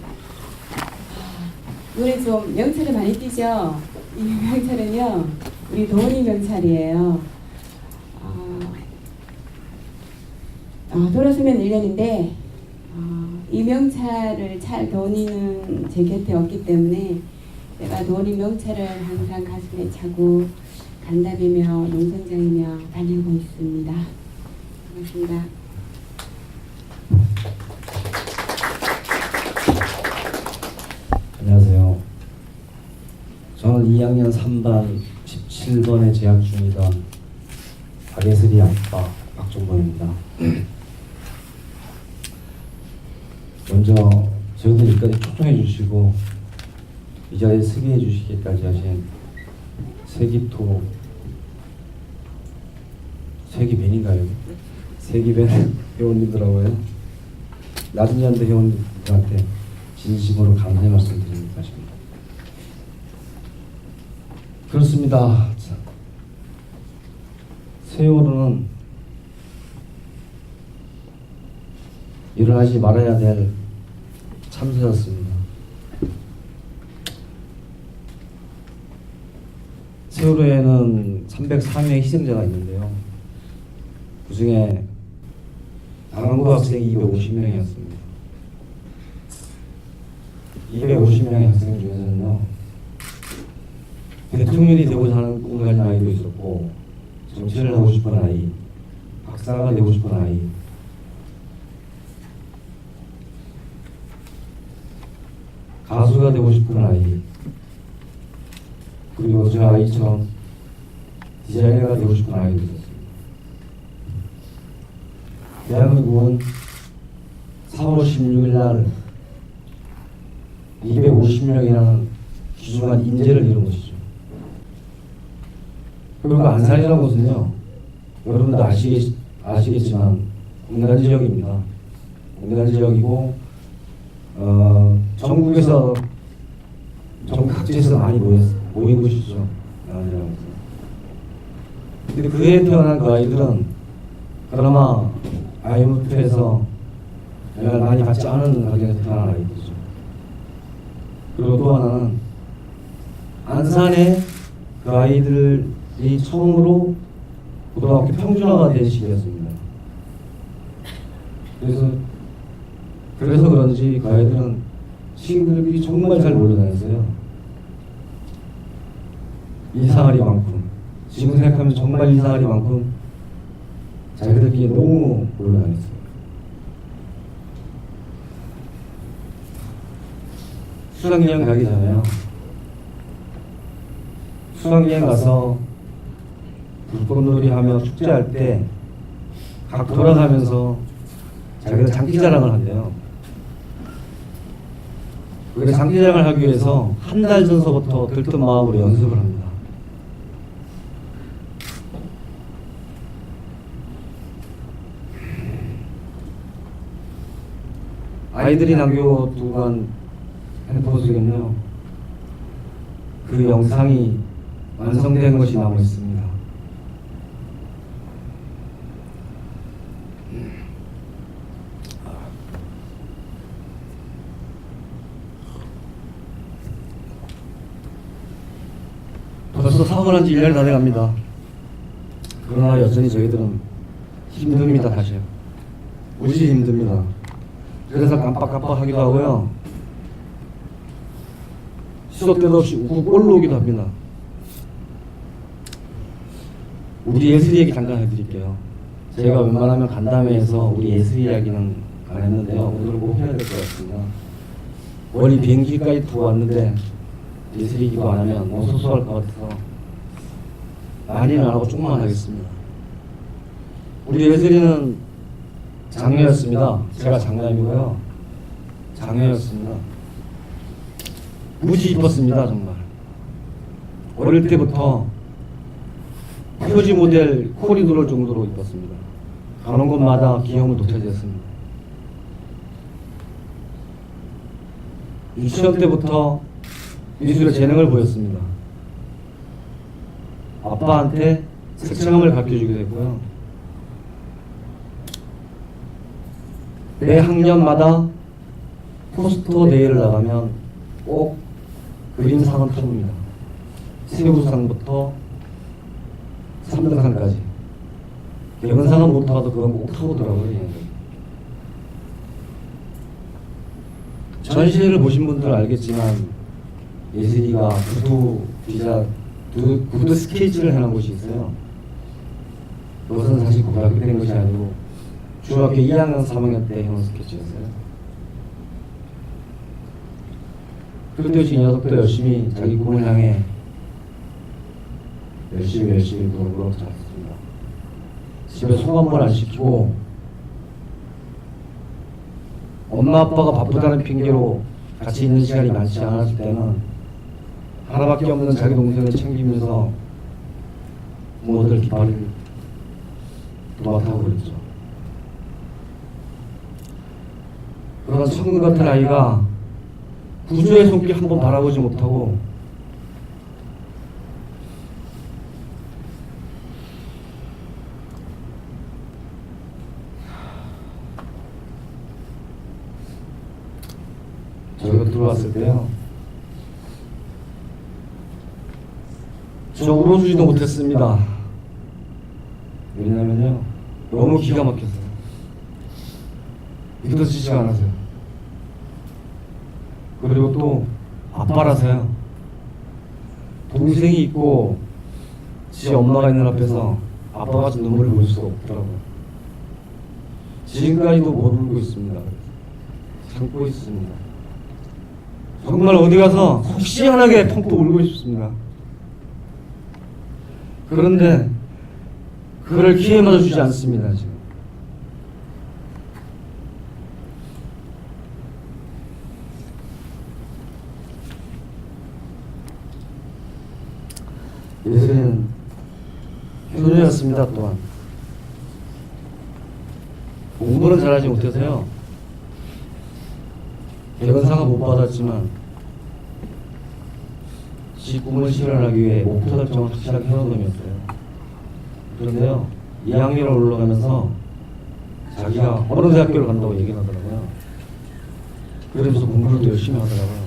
눈에 좀 명찰이 많이 띄죠? 이 명찰은요, 우리 도훈이 명찰이에요. 돌아서면 1년인데 이 명찰을 잘 도훈이는 제 곁에 없기 때문에 제가 도훈이 명찰을 항상 가슴에 차고 간답이며 농성장이며 다니고 있습니다. 반갑습니다. 안녕하세요. 저는 2학년 3반 17번에 재학 중이던 박예슬이 아빠 박종범입니다. 먼저 저희들 여기까지 초청해 주시고 이 자리에 서게 해 주시기까지 하신 세기벤인가요? 세기벤 회원님들하고요. 낮은 연대 회원님들한테 진심으로 감사의 말씀 드립니다. 그렇습니다. 세월호는 일어나지 말아야 될 참사였습니다. 세월호에는 304명의 희생자가 있는데요. 그 중에 남한고 학생이 250명이었습니다. 250명의 학생 중에서는요, 대통령이 되고자 하는 꿈을 가진 아이도 있었고, 정치를 하고 싶은 아이, 박사가 되고 싶은 아이, 가수가 되고 싶은 아이, 그리고 저 아이처럼 디자이너가 되고 싶은 아이도 있었습니다. 대한민국은 4월 16일 날 250명이라는 귀중한 인재를 이룬 것이죠. 그리고 안산이라는 곳은요, 여러분도 아시겠지만 공단 지역입니다. 공단 지역이고 전국에서 전국 각지에서 많이 모인 곳이죠. 근데 그에 태어난 그 아이들은 그나마 IMF에서 영향을 많이 받지 않은 환경에서 태어난 아이들이죠. 그리고 또 하나는 안산에 그 아이들이 처음으로 고등학교 평준화가 된 시기였습니다. 그래서 그런지 그 아이들은 친구들끼리 정말 잘 몰려 다녔어요. 이상하리만큼, 지금 생각하면 정말 이상하리만큼 자기들끼리 너무 곤란했어요. 수학여행 가기 전에요. 수학여행 가서 불꽃놀이 하며 축제할 때 각 돌아가면서 자기가 장기자랑을 한대요. 그래서 장기자랑을 하기 위해서 한 달 전서부터 들뜬 마음으로 연습을 합니다. 아이들이 남겨두간 핸드폰 속에는요, 그 영상이 완성된 것이 남아 있습니다. 벌써 사고 난 지 1년이 다 돼갑니다. 그러나 여전히 저희들은 힘듭니다. 사실 무지 힘듭니다. 그래서 깜빡깜빡하기도 하고요, 시도 때도 없이 우고 올라오기도 합니다. 우리 예슬이 얘기 잠깐 해드릴게요. 제가 웬만하면 간담회에서 우리 예슬이 이야기는 안 했는데요, 오늘 꼭 해야 될 것 같습니다. 멀리 비행기까지 두고 왔는데 예슬이 기도 안 하면 너무 소소할 것 같아서 많이는 안 하고 조금만 하겠습니다. 우리 예슬이는 장녀였습니다. 제가 장남이고요. 장녀였습니다. 무지 이뻤습니다. 정말 어릴 때부터 표지 모델 콜이 들어올 정도로 이뻤습니다. 가는 곳마다 귀여움을 독차지했습니다. 유치원 때부터 미술에 재능을 보였습니다. 아빠한테 색채감을 가르쳐주기도 했고요. 매 학년마다 포스터 대회를 나가면 꼭 그림상은 타봅니다. 새우상부터 3등상까지. 개근상은 못 타도 그건 꼭 타보더라고요. 전시회를 보신 분들은 알겠지만 예슬이가 구두 스케치를 해놓은 곳이 있어요. 그것은 사실 고등학교 때 된 것이 아니고 중학교 2학년, 3학년 때 해놓은 스케치였어요. 그때 이 녀석도 열심히 자기 꿈을 향해 열심히 돈을 벌어서 잘했습니다. 집에 속 한 번 안 시키고 엄마 아빠가 바쁘다는 핑계로 같이 있는 시간이 많지 않았을 때는 하나밖에 없는 자기 동생을 챙기면서 부모들 깃발을 도맡아고 그랬죠. 그런 천국 같은 아이가 구조의 손길 한번 바라보지 못하고 저희가 들어왔을 때요, 저 울어주지도 못했습니다. 왜냐면요, 너무 기가 막혀서요. 믿어지지가 않아서요. 그리고 또 아빠라서요. 동생이 있고 지 엄마가 있는 앞에서 아빠가 눈물을 보일 수가 없더라고요. 지금까지도 못 울고 있습니다. 참고 있습니다. 정말 어디 가서 속 시원하게 펑펑 울고 싶습니다. 그런데 그걸 기회마저 주지 않습니다. 지금 예술이는 효녀였습니다. 또한 공부는 잘하지 못해서요, 개근상은 못 받았지만 지 꿈을 실현하기 위해 목표 설정을 확실하게 해놓은 놈이었어요. 그런데요, 2학년을 올라가면서 자기가 어느 대학교를 간다고 얘기를 하더라고요. 그러면서 공부를 또 열심히 하더라고요.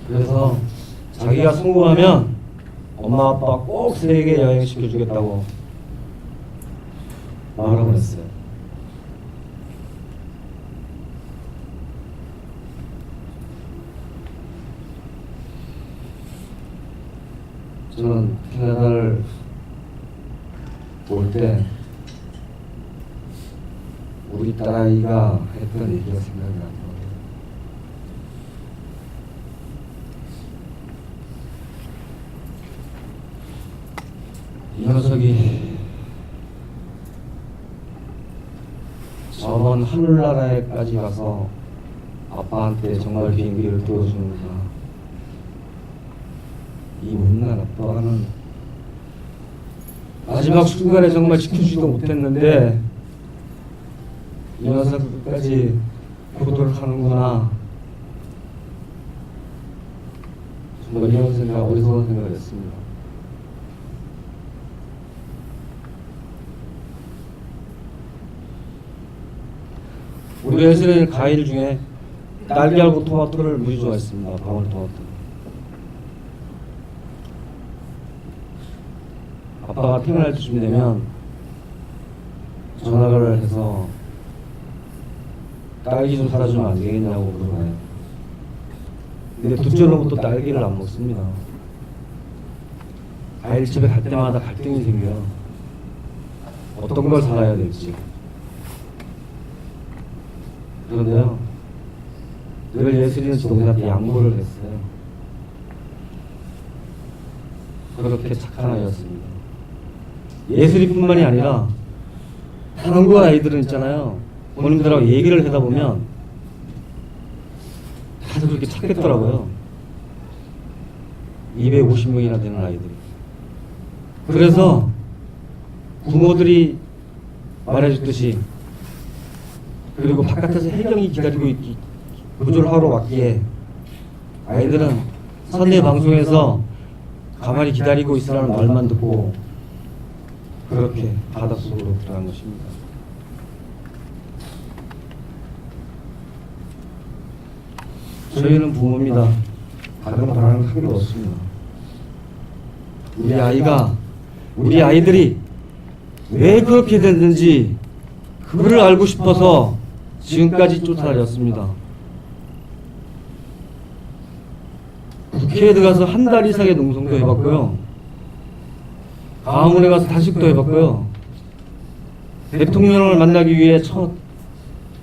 그래서 자기가 성공하면 엄마 아빠 꼭 세계 여행 시켜주겠다고 말하고 했어요. 저는 캐나다를 볼 때 우리 딸아이가 했던 얘기가 생각이 나더라고요. 이 녀석이 저먼 하늘나라에까지 가서 아빠한테 정말 비행기를 띄워주는구나. 이 못난 아빠는 마지막 순간에 정말 지켜주지도 못했는데 이 녀석 끝까지 효도를 하는구나. 정말 이런 생각, 어리석은 생각을 했습니다. 우리 예슬이는 과일 중에 딸기하고 토마토를 무지 좋아했습니다. 방울토마토. 아빠가 태어날 때쯤 되면 전화를 해서 딸기 좀 사다 주면 안 되겠냐고 물어봐요. 근데 둘째 놈부터 딸기를 안 먹습니다. 과일집에 갈 때마다 갈등이 생겨요. 어떤 걸 사가야 될지. 그런데요, 늘 예슬이는 동생한테 양보를 했어요. 그렇게 착한 아이였습니다. 예슬이뿐만이 아니라 다른 거 아이들은 있잖아요. 본인들하고 얘기를 하다 보면 다들 그렇게 착했더라고요. 250명이나 되는 아이들이. 그래서 부모들이 말해줬듯이, 그리고 바깥에서 혜경이 기다리고 구조하러 왔기에 아이들은 선대 방송에서 가만히 기다리고 있으라는 말만 듣고 그렇게 바닷속으로 들어간 것입니다. 저희는 부모입니다. 다른 거 바라는 거 한 개도 없습니다. 우리 아이들이 왜 그렇게 됐는지 그를 알고 싶어서 지금까지 쫓아다녔습니다. 국회에 들어가서 한 달 이상의 농성도 해봤고요. 광화문에 가서 단식도 해봤고요. 대통령을 만나기 위해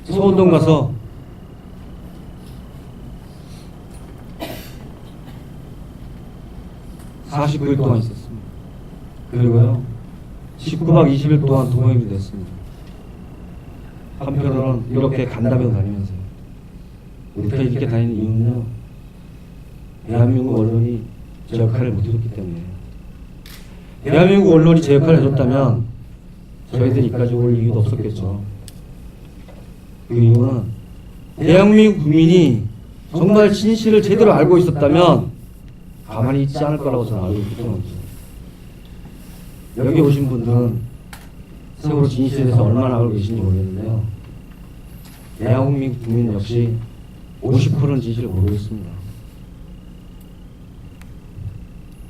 서운동 가서 (49일) 동안 있었습니다. 그리고요 19박 20일 동안 동행이 됐습니다. 한편으로는 이렇게 간다며 다니면서 우리가 이렇게 다니는 이유는요, 대한민국 언론이 제 역할을 못해줬기 때문이에요. 대한민국 언론이 제 역할을 해줬다면 저희들이 이까지 올 이유도 없었겠죠. 그 이유는 대한민국 국민이 정말 진실을 제대로 알고 있었다면 가만히 있지 않을 거라고 저는 알고 있기 때문이죠. 여기 오신 분들은 세월호 진실에 대해서 얼마나 알고 계신지 모르겠는데요, 대한민국 국민 역시 50%는 진실을 모르고 있습니다.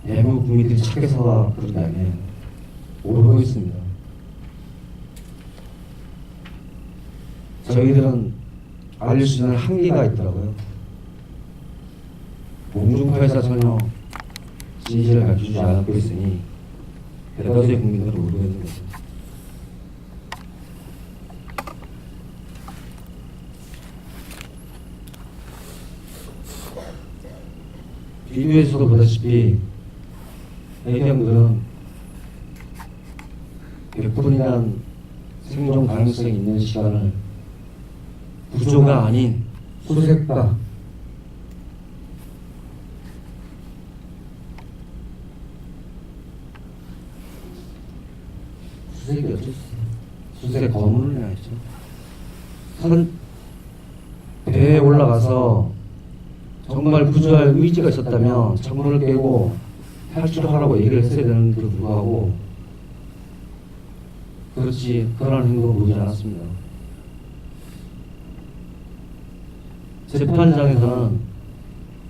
대한민국 국민들이 착해서가 그런 게 아니에요. 모르고 있습니다. 저희들은 알릴 수 있는 한계가 있더라고요. 공중파에서 전혀 진실을 가르쳐주지 않고 있으니 대다수의 국민들은 모르고 있는 거죠. 비디오에서도 보다시피 해경들은 100분이란 생존 가능성이 있는 시간을 구조가 아닌 수색과 수색이 어쩔 수 없어요. 수색 거문을 해야죠. 배에 올라가서 정말 구조할 의지가 있었다면 창문을 깨고 탈출을 하라고 얘기를 했어야 되는데도 불구하고 그렇지 그런 행동을 보이지 않았습니다. 재판장에서는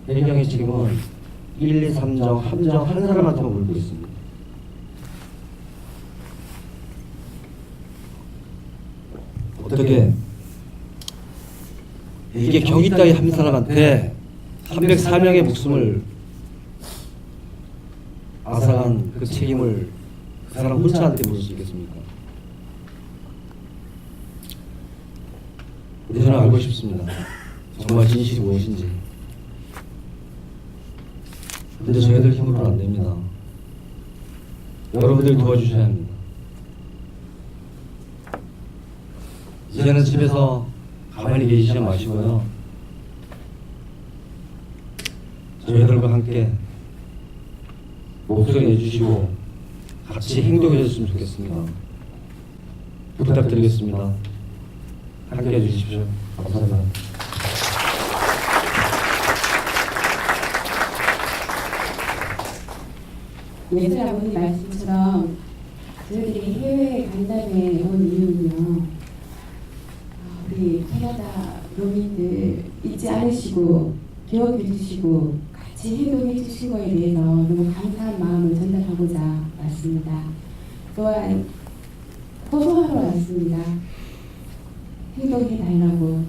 해경의 책임은 1, 2, 3정 함정 한 사람한테만 물고 있습니다. 어떻게 이게 경위 따위 한 사람한테 304명의 목숨을 앗아간 그 책임을 그 사람 혼자한테 물을 수 있겠습니까? 근데 저는 알고 싶습니다. 정말 진실이 무엇인지. 근데 저희들 힘으로는 안 됩니다. 여러분들 도와주셔야 합니다. 이제는 집에서 가만히 계시지 마시고요. 저희들과 함께 목소리 내주시고 같이 행동해 주셨으면 좋겠습니다. 부탁드리겠습니다. 함께 해주십시오. 감사합니다. 예슬 아버님 말씀처럼 저희들이 해외에 간다음에 온 이유는요, 우리 캐나다 농민들 잊지 않으시고 기억해 주시고 같이 행동해 주신 거에 대해서 너무 감사한 마음을 전달하고자 왔습니다. 또한 호소하러 왔습니다. 행동해 달라고.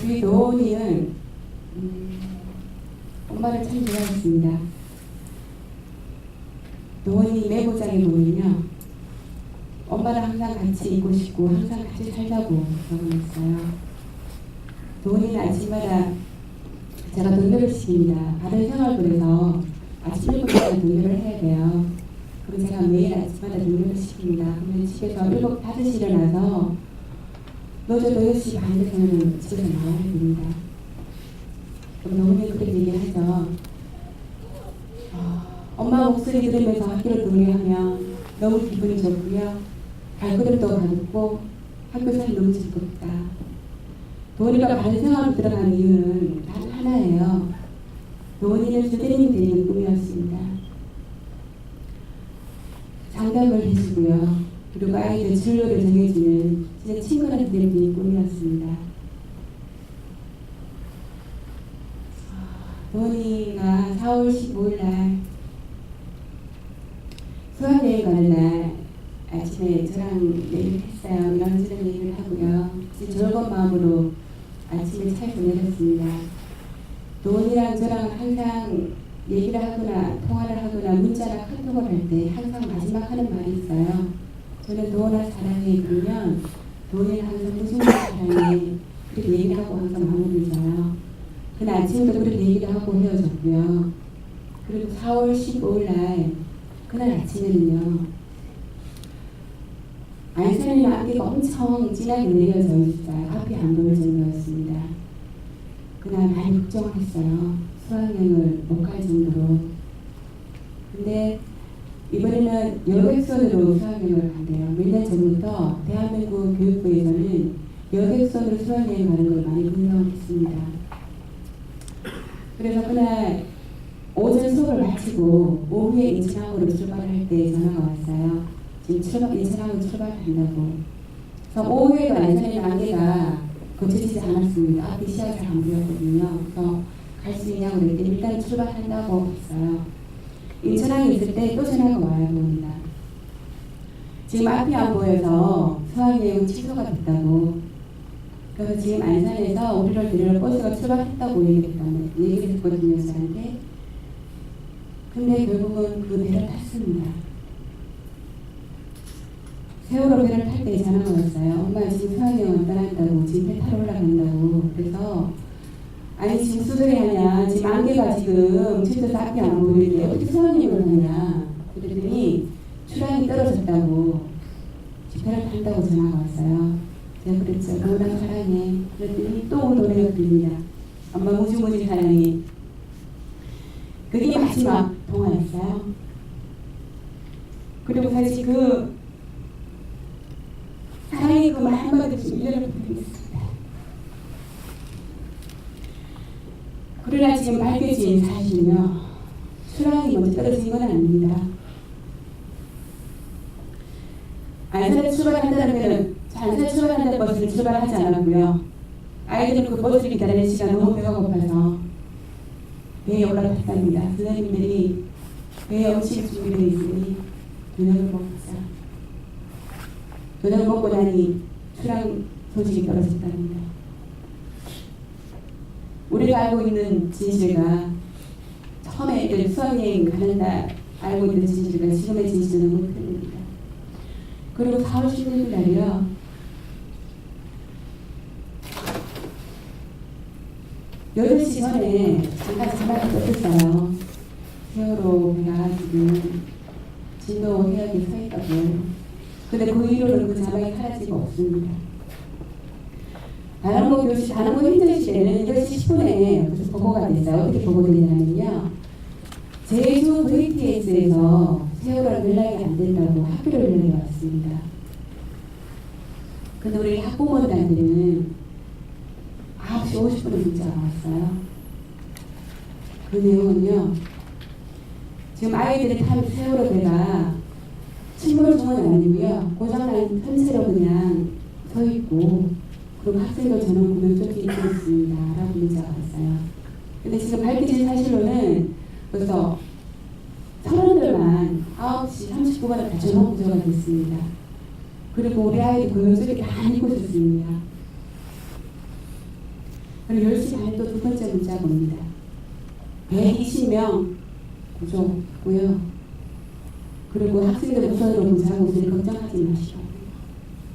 우리 노원이는 엄마를 참 좋아했습니다. 노원이 메모장에 보면요, 엄마랑 항상 같이 있고 싶고 항상 같이 살자고 적어놨어요. 노원이는 아침마다 제가 등교를 시킵니다. 다른 생활부에서 아침 7시에 등교를 해야 돼요. 그리고 제가 매일 아침마다 등교를 시킵니다. 그러면 집에서 5시 일어나서 늦어도 6시 반 되면 집에서 나와야 됩니다. 그럼 노원이는 그렇게 얘기하죠. 엄마 목소리 들으면서 학교를 등교하면 너무 기분이 좋고요. 발걸음도 가볍고 학교 생활이 너무 즐겁다. 도원이가 바른 생활로 들어간 이유는 단 하나예요. 도원이는 주대님이 되는 꿈이었습니다. 상담을 해주고요. 그리고 아이들 진로를 정해주는 진짜 친구한테 되는 꿈이었습니다. 도원이가 4월 15일 날 수학여행 가는 날 아침에 저랑 얘기를 했어요. 이런저런 얘기를 하고요. 즐거운 마음으로 아침에 차에서 내렸습니다. 도원이랑 저랑 항상 얘기를 하거나 통화를 하거나 문자나 카톡을 할 때 항상 마지막 하는 말이 있어요. 저는 도원아 사랑해 그러면 도원이는 항상 무슨 말 사랑해 그렇게 얘기를 하고 항상 마무리를 져요. 그날 아침에도 그렇게 얘기를 하고 헤어졌고요. 그리고 4월 15일 날 그날 아침에는요, 안산의 안개가 엄청 진하게 내려져 있어요. 앞이 안 보일 정도였습니다. 그날 많이 걱정을 했어요. 수학여행을 못 갈 정도로. 근데 이번에는 여객선으로 수학여행을 간대요. 몇 년 전부터 대한민국 교육부에서는 여객선으로 수학여행 가는 걸 많이 운영을 했습니다. 그래서 그날 오전 수업을 마치고 오후에 인천항으로 출발을 할 때 전화가 왔어요. 지금 인천항으로 출발한다고. 그래서 오후에도 안산의 안개가 거쳐지지 않았습니다. 앞이 시야가 잘 안 보였거든요. 그래서 갈 수 있냐고 그랬더니 일단 출발한다고 했어요. 인천항에 있을 때 또 전화가 와야 봅니다. 지금 앞이 안 보여서 수학여행 취소가 됐다고. 그래서 지금 안산에서 우리를 데리러 버스가 출발했다고 얘기를 했거든요, 저한테. 근데 결국은 그 배를 탔습니다. 세월호 배를 탈 때 전화가 왔어요. 엄마 지금 수학여행을 떠난다고, 지금 배 타러 올라간다고. 그래서 아니 지금 수도해하냐, 지금 안개가 지금 진짜 앞이 안 보이는데 어떻게 수학여행을 하냐. 그랬더니 출항이 떨어졌다고, 배를 탄다고 전화가 왔어요. 제가 그랬죠. 도원아 사랑해. 그랬더니 또 노래가 들립니다. 엄마 무지무지 사랑해. 그게 마지막 통화였어요. 그리고 사실 그 사랑의 그 말 한마디로 좀 이해를 부탁드리겠습니다. 그러나 지금 밝혀진 사실은요, 수랑이 먼저 떨어진 건 아닙니다. 안산에 출발한다는 안산에 출발한다는 버스를 출발하지 않았고요. 아이들은 그 버스를 기다리는 시간 너무 배가 고파서 배에 올라탔답니다. 선생님들이 배에 음식이 준비되어 있으니 저녁을 먹었어요. 저녁을 먹고 나니 출항 소식이 떨어졌답니다. 우리가 알고 있는 진실과 처음에 애들 수학여행 가는다 알고 있는 진실과 지금의 진실은 너무 틀립니다. 그리고 4월 16일 날이요. 여덟 시 전에 잠깐 전화가 떴어요. 세월호 배가 지금 진도 해역에 서 있다고. 근데 그 이후로는 그 자막이 사라지고 없습니다. 다른거 교실, 다른거 행정실에는 8시 10분에 보고가 됐어요. 어떻게 보고되냐면요. 제주 VTS에서 세월호 연락이 안 된다고 학교로 연락이 왔습니다. 근데 우리 학부모들한테는 9시 50분에 문자가 왔어요. 그 내용은요. 지금 아이들이 탄 세월호 배가 침몰 중은 아니고요. 고장난 편체로 그냥 서 있고 그리고 학생들 전원 구명조끼 입고 있습니다. 라고 문자가 왔어요. 근데 지금 밝혀진 사실로는 벌써 선원들만 9시 39분에 다 전원 구조가 됐습니다. 그리고 우리 아이들 구명조끼 다 입고 있었습니다. 그리고 10시 반에 또 두 번째 문자가 옵니다. 120명 구조고요. 그리고 학생들 우선으로 문자하고 있으니 걱정하지 마시고.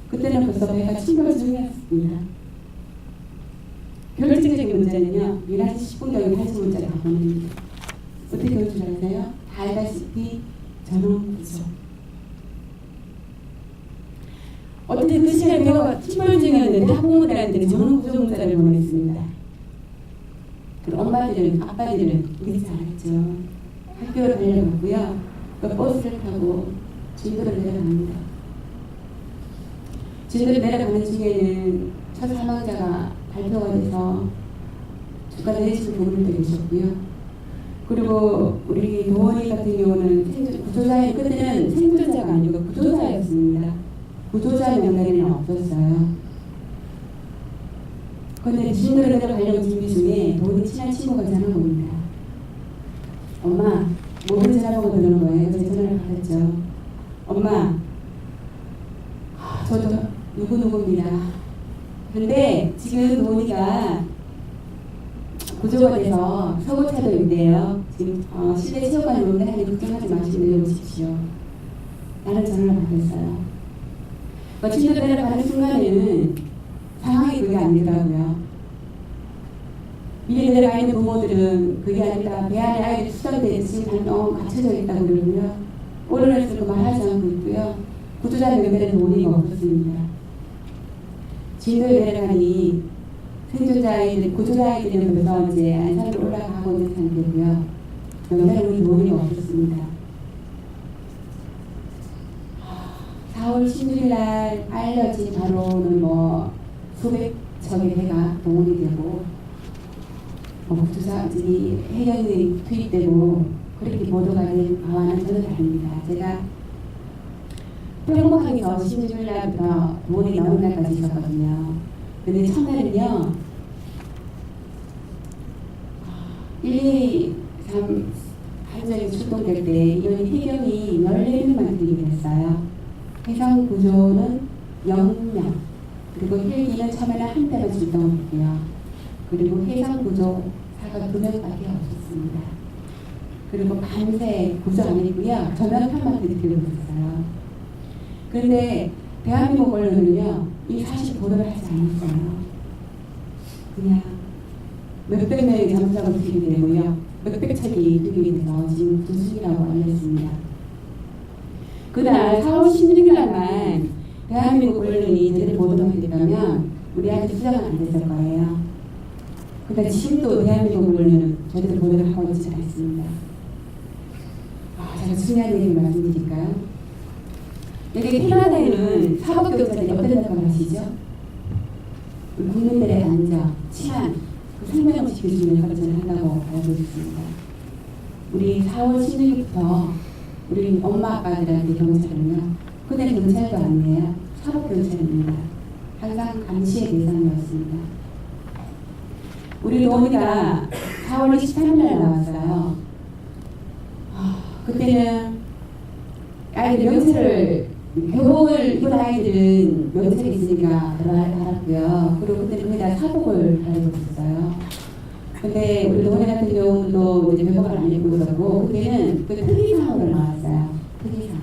그때는 벌써 배가 침몰 중이었습니다. 결정적인 문제는요. 11시 10분경에 다시 문자가 보냅니다. 어떻게 올 줄 아세요? 다 알다시피 전원 구조. 어떻게 그 시간에 배가 침몰 중이었는데 학부모들한테는 전원 구조 문자를 보냈습니다. 그리고 엄마들은, 아빠들은 우리 잘 알죠. 학교로 달려갔고요. 또 버스를 타고 진도를 내려갑니다. 진도를 내려가는 중에는 첫 사망자가 발표가 돼서 주가 내리시는 부분도 계셨고요. 그리고 우리 도원이 같은 경우는 구조자의 그때는 생존자가 아니고 구조자였습니다. 구조자 명단에는 없었어요. 그런데 진도를 내려가려고 준비 중에 도원이 친한 친구가 전화 옵니다. 엄마, 모든 전화번호 드는 거예요. 그래서 전화를 받았죠. 엄마, 저도 누구누구입니다. 그런데 지금 도원이가 구조가 돼서 서구차도 있대요. 지금 실내 체육관에 오는데 하니 걱정하지 마시고 내려오십시오. 나는 전화를 받았어요. 진도 내려가는 순간에는 상황이 그게 아니더라고요. 미리 내려가 있는 부모들은 그게 아니라 배 안에 아이들이 수상돼 지금 너무 갇혀져 있다고 그러고요. 오르내서 그 말하지 않고 있고요. 구조자 명단에는 논의가 없었습니다. 진도에 내려가니 생존자 아이들, 구조자 아이들은 벌써 이제 안산으로 올라가고 있는 상태고요. 명단에 논의가 없었습니다. 4월 16일 날 알려진 바로는 수백 척의 배가 동원이 되고 구조자들이 해경이 투입되고 그렇게 보도가 된 바와는 저는 다릅니다. 제가 평범항에서 16일 날부터 동원이 나온 날까지 있었거든요. 근데 첫날은요 1, 2, 3 한정이 출동될 때 이번에 해경이 14명만 투입이 됐어요. 해상 구조는 0명, 그리고 헬기는 처음에는 한 대만 출동했고요. 그리고 해상 구조사가 2명밖에 없었습니다. 그리고 밤새 구조 안 했고요. 저면탄만 들이키고 있었어요. 그런데 대한민국 언론은요, 이 사실 보도를 하지 않았어요. 그냥 몇백 명의 잠수사가 투입이 되고요. 몇백 척이 투입이 돼서 지금 구순이라고 알렸습니다. 그날 4월 16일 날만 대한민국 언론이 제대로 보도하게 됐다면 우리 아이들 수정은 안 됐을 거예요. 근데 지금도 대한민국 언론은 제대로 보도를 하고 있지 않습니다. 제가 중요한 얘기를 말씀드릴까요? 여기 캐나다에는 사법경찰이 어떤 역할을 하시죠? 국민들의 안전, 치안, 생명을 지켜주는 역할을 저는 한다고 알고 있습니다. 우리 4월 16일부터 우리 엄마 아빠들한테 경찰은요, 그때는 경찰도 아니에요. 사법경찰입니다. 항상 감시의 대상이었습니다. 우리 도우미가 4월 23일 날 나왔어요. 그때는 아이들 명찰을, 교복을 입은 아이들은 명찰이 있으니까 알았고요. 그리고 그때는 거의 다 사복을 달고 있었어요. 근데 우리 동네 같은 경우도 이제 배법을 안 입고 있었고 그때는 그 특이사항으로 나왔어요. 특이사항.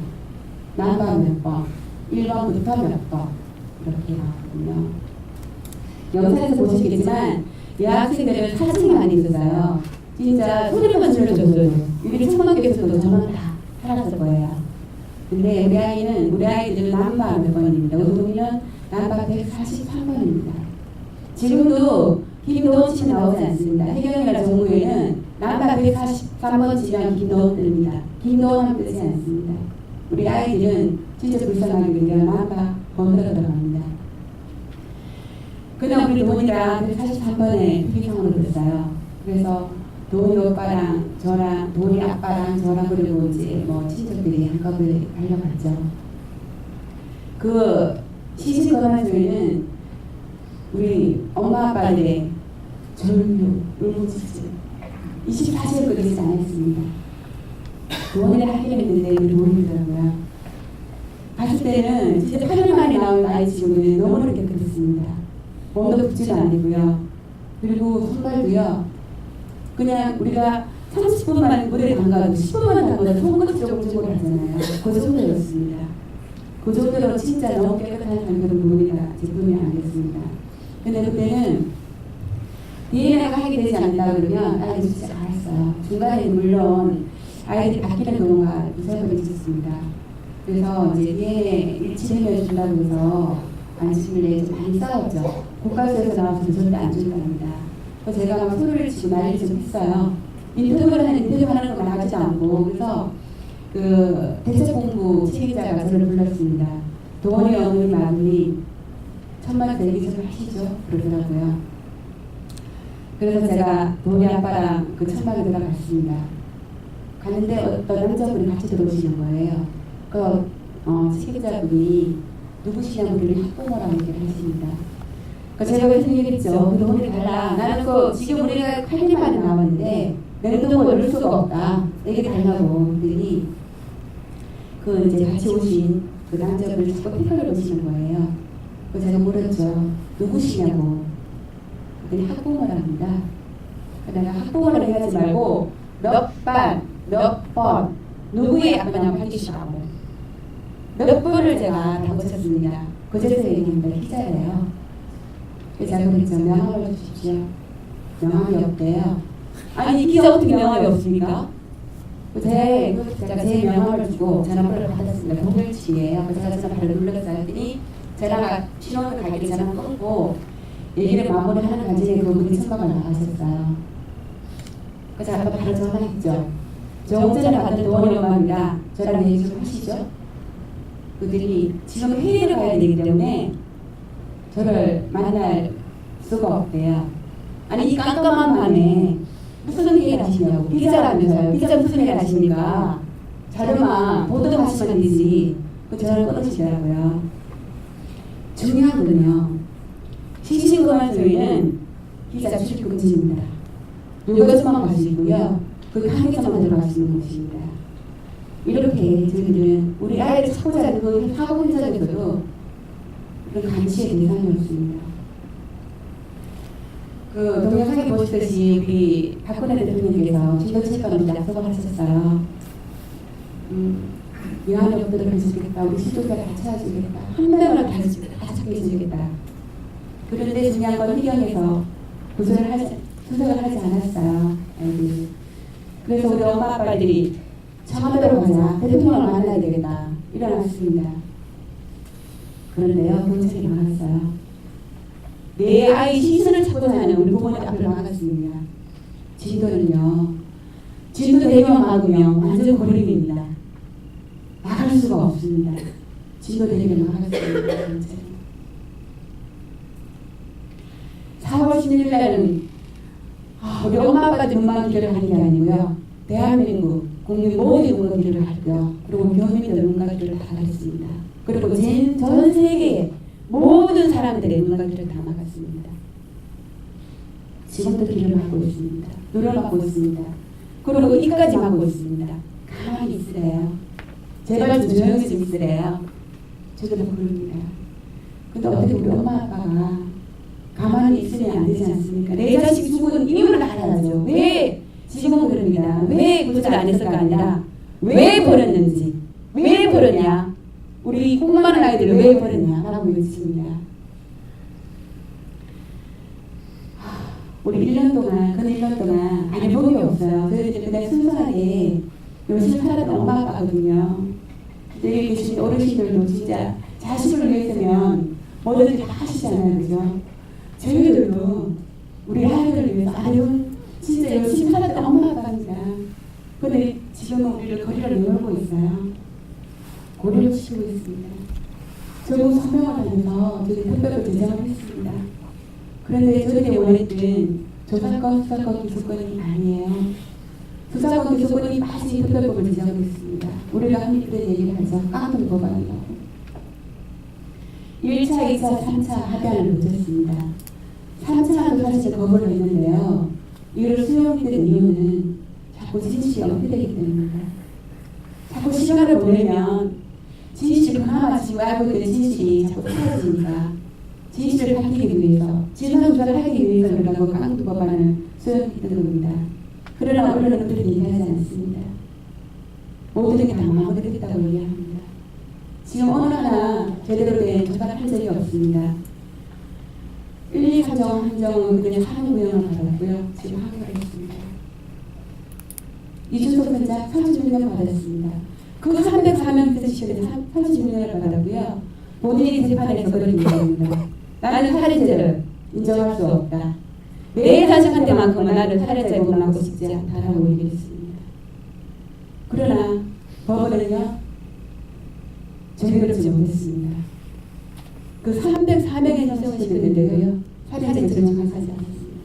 남바 몇 번, 1번부터 몇 번 이렇게 나왔거든요. 영상에서 보시겠지만 여학생들은 사진이 많이 있었어요. 진짜 소리만 질러줬어요. 유리 청소년께서도 저는 다 살았을 거예요. 근데 우리 아이들은 남바 몇 번입니다. 우리 동네는 남바 143번입니다. 지금도 김도원 씨는 나오지 않습니다. 해경이라 정부에는 남바 143번 지명 김도원 뜹니다. 김도원 뜨지 않습니다. 우리 아이들은 진짜 불쌍하게 그냥 남바 번호로 들어갑니다. 그날 우리 도원이랑 143번에 특이상으로 됐어요. 그래서 도원이 오빠랑 저랑 도원이 아빠랑 저랑 그리고 이제 뭐 친척들이 한꺼번에 달려갔죠. 그 시신 건화조에는 우리 엄마 아빠들의 절묘, 울부짖음 24시간 끄지 않았습니다. 도원이를 하긴 했는데 우리 도원이더라고요. 갔을 때는 진짜 8년 만에 나온 아이 친구는 너무나 깨끗했습니다. 몸도 붓지도 아니고요. 그리고 손발도요. 그냥 우리가 30분만 무대에 담가도 10분만 담가도 손끝 정도로 하잖아요. 그 정도였습니다. 그 정도로 진짜 너무 깨끗한 그런 제품이 아니었습니다. 근데 그때는 DNA가 확인되지 않는다 그러면 아이들이 진짜 알았어요. 중간에 물론 아이들이 바뀌는 경우가 두세 번 있었습니다. 그래서 이제 DNA 일치를 준다고 해서 안심을 내서 많이 싸웠죠. 국가에서 나와서 절대 안 준답니다. 그래서 제가 막 소리를 치고 난리를 좀 했어요. 인터뷰하는 거 나가지도 않고 그래서 그 대책본부 책임자가 저를 불렀습니다. 도원이 어머니 마누니 천만 대기적을 하시죠 그러더라고요. 그래서 제가 도원이 아빠랑 그 천막에 들어갔습니다. 갔는데 어떤 남자분이 같이 들어오시는 거예요. 그 책임자분이 누구시냐고 우리 학부모라고 얘기를 하십니다. 제가 그래서 얘기했죠. 그 돈이 달라. 나는 지금 우리가 8년 만에 나왔는데 냉동고 넣을 수가 없다. 얘기 달라고. 그랬더니 이제 같이 오신 그 남자분을 자꾸 태클을 보시는 거예요. 그래서 제가 물었죠. 누구시냐고. 그랬더니 학부모랍니다. 내가 학부모라고 하지 말고 몇 반, 몇 번, 누구의 아빠냐고 밝히시라고. 몇 번을 제가 다 고쳤습니다. 그제서 얘기합니다. 희자예요. 그래서 제가 그랬죠. 명함을 주십시오. 명함이 없대요. 아니 이 기자 어떻게 명함이 없습니까? 제가 제 명함을 주고 전화번호를 받았습니다. 동일치기예요. 그래서 제가 전화를 눌렀어요. 했더니 전화가 신호를 가기를 전화 끊고 얘기를 마무리하는 과정에 그분이 천막을 나가셨어요. 그래서 제가 바로 전화했죠. 조금 전에 받은 도원이 엄마입니다. 저랑 얘기 좀 하시죠. 그들이 지금 회의를 가야 되기 때문에 저를 만날 수가 없대요. 아니 이 깜깜한 밤에 무슨 회의를 하시냐고. 기자라면서요. 기자 무슨 회의를 하십니까? 자료만 보도하시면 되지. 그 전화를 끊으시더라고요. 중요한 거는요. 시신건화조에는 기자 출입 금지입니다. 누가서만 갈 수 있고요. 그 칸에서만 들어갈 수 있는 곳입니다. 이렇게 저희들은 우리 아이를 찾고자 하는 그 사고 현장에서도 그런 감시의 대상이었습니다. 그 동영상에 보시듯이 우리 박근혜 대통령께서 진도체육관으로 약속을 하셨어요. 미안한 것들을 해주겠다. 우리 시도자 다 찾아주겠다. 한 명을 다 찾게 해주겠다. 그런데 중요한 건 희경에서 수색을 하지 않았어요. 아이들이. 그래서 우리 엄마 아빠들이 청와대로 가자. 대통령을 만나야 되겠다. 일어났습니다. 그런데요, 경찰이 막았어요. 내 아이 시선을 찾고자 하는 우리 부모님 앞을 막았습니다. 진도는요, 진도 대면 막으면 완전 고립입니다. 막을 수가 없습니다. 진도 대면 막았습니다. 경찰이. 4월 16일 날은 우리 엄마 아빠들 눈만 기도를 하는 게 아니고요. 대한민국 국민 모두 눈과 기도를 하고요. 그리고 교민들 눈과 기도를 다 했습니다. 그리고 전 세계의 모든 사람들의 눈과 귀를 다 막았습니다. 지금도 귀를 막고 있습니다. 눈을 막고 있습니다. 그리고 입까지 막고 있습니다. 가만히 있으래요. 제발 좀 조용히 좀 있으래요. 저도 그럽니다. 근데 어떻게 우리 엄마 아빠가 가만히 있으면 안 되지 않습니까? 내 자식 죽은 이유를 알아야죠. 왜 지금은 그럽니다. 왜 구조를 안 했을까 아니라 왜 버렸는지, 왜 버렸냐, 우리 공부하는 아이들을 왜 버렸냐라고 외칩니다. 우리 1년 동안, 그 1년 동안 안 해본 게 없어요. 저희들 그냥 순수하게 열심히 살았던 엄마 아빠거든요. 여기 계신 어르신들도 진짜 자식을 위해서면 뭐든지 다 하시잖아요. 그죠? 저희들도 우리 아이들을 위해서 아주 진짜 열심히 살았던 엄마 아빠입니다. 근데 지금은 우리를 거리를 열고 있어요. 고리를 치고 있습니다. 저도 서명을 하면서 저희 특별히 제정을 했습니다. 그런데 저희들이 원했던 조사권, 수사권, 기소권이 아니에요. 수사권, 기소권이 빠진 특별법을 제정했습니다. 우리가 흔히 그런 얘기를 하죠. 깡통 법안이라고. 1차, 2차, 3차 합의안을 놓쳤습니다. 3차도 사실 거부를 했는데요. 이를 수용했던 이유는 자꾸 진실이 없게 되기 때문입니다. 자꾸 시간을 보내면 진실이 그나마 지금 알고 있는 진실이 자꾸 사라지니까 진실을 밝히기 위해서, 진상조사를 하기 위해서 그러고 깡통 법안을 수용했던 겁니다. 그러나 언론은 그렇게 얘기하지 않습니다. 모든 게 다 마무리됐다고 얘기합니다. 지금 어느 하나 제대로 된 조사를 한 적이 없습니다. 1, 2 사정 한정은 그냥 사면구형을 받았고요. 지금 항의를 했습니다. 이준석 선장 36년 받았습니다. 그 304명 시절에 36년을 받았고요. 본인이 재판에서 그런 얘기합니다. 나는 살인죄를 인정할 수 없다. 내 자식한테만큼은 나를 살인죄에 고문하고 싶지 않다라고 얘기했습니다. 그러나 법원은요, 저희 그렇지 못했습니다. 그 304명의 형사시켰는데요, 살인죄를 정정하지 않았습니다.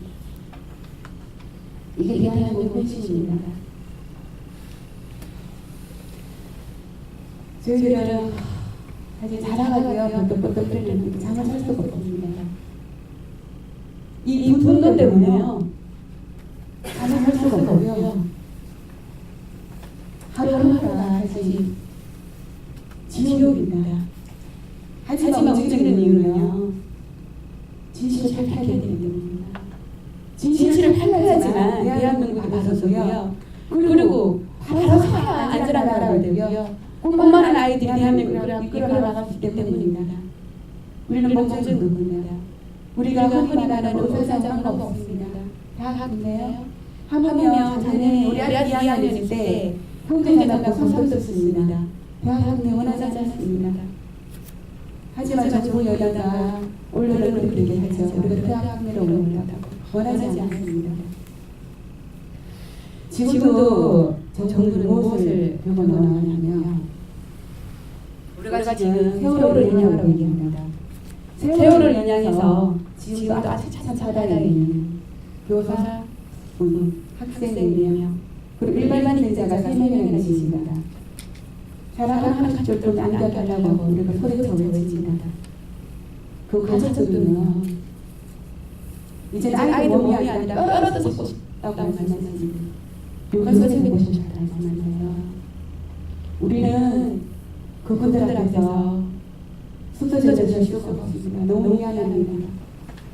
이게 대한민국 본심입니다. 저희들은 사실 자라가고요, 벌떡벌떡 끓는 잠을 잘 수가 없습니다. 이 분노 때문에요, 잠을 잘 수가 없고요. 하루하루가 사실 지옥입니다. 하지만 움직이는 이유는요, 진실을 밝혀야 되기 때문입니다. 진실을 밝혀야지만 대한민국이 바로서고요. 그리고 바로 서야 안전한 나라가 되고요. 공부하는 아이들이 대한민국을 이끌어 나갈 수 있기 때문입니다. 우리는 목적은 그겁니다. 우리가 흔히 말하는 의사장은 없습니다. 다 그래요. 하면 작년에 우리 아들 2학년 있을 때 형제자매가 성서 썼습니다. 대학학내 원하지 않습니다. 하지만 정부 여당과 언론은 그렇게 하죠. 우리가 대학학내로 원하지 않습니다. 지금도 정부는 무엇을 병원 원하냐면 우리가 지금 세월호를 연장하라고 얘기합니다. 세월호를 연장해서 지금도 아주 차차차다에 있는 교사, 학생 4명, 그리고 일반인 인자가 3명이나 계십니다. 사랑하는 가족들 남겨달라고 우리가 소리쳐 외칩니다. 그 가족들은요, 이제 아이들 몸이 아니라 떨어져 싶고 싶다고 말씀하십니다. 요가 선생님이 보셨다고 말씀하세요. 우리는 그분들 앞에서 숙소전을 줄 수가 없습니다. 너무 미안합니다.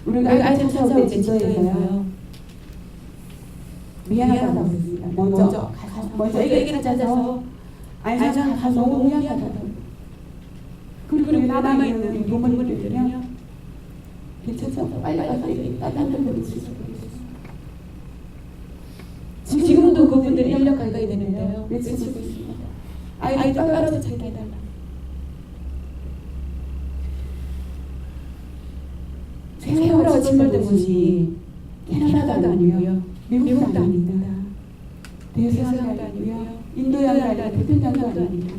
우리가 아이들 찾아올 때 지도에서요, 미안하다고 했습니다. 먼저 애기를 찾아서 아이들 가서 너무 미안하다고. 그리고 남아있는 부모님들은요, 괜찮죠? 빨리 가서 따뜻한 데로 주세요. 지금도 그분들이 인력 가까이 되는데요, 외치고 있습니다. 아이들 떨어져 자기 해달라. 세월호 짓밟는 곳이 캐나다도 아니고요, 미국도 아닙니다. 대서양도 아니고요, 인도양도 아니고 태평양도 아닙니다.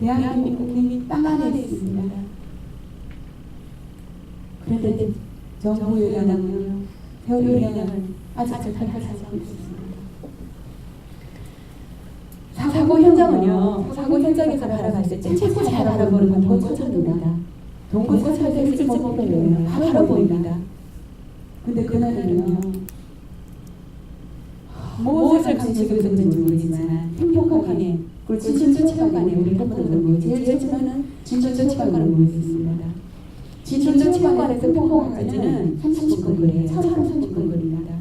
대한민국 국민이 땅 안에 있습니다. 그런데 정부 여당은 세월호 여당은 아직 절판하지 않고 있습니다. 사고 현장은요, 사고 현장에서 바라봤을 때 최고 잘 바라보는 건 동거천입니다. 동거천에서 일찍 먹으면 바로 보입니다. 근데 그날은요, 무엇을 감추고 있는지 모르지만 행복하게, 그리고 진실체험관에 우리 팬분들 모이고, 제일 좋지만은 진실체험관에 모였습니다. 진천체육관에서 평평까지는 30분 거리예요. 차로 30분 거리입니다.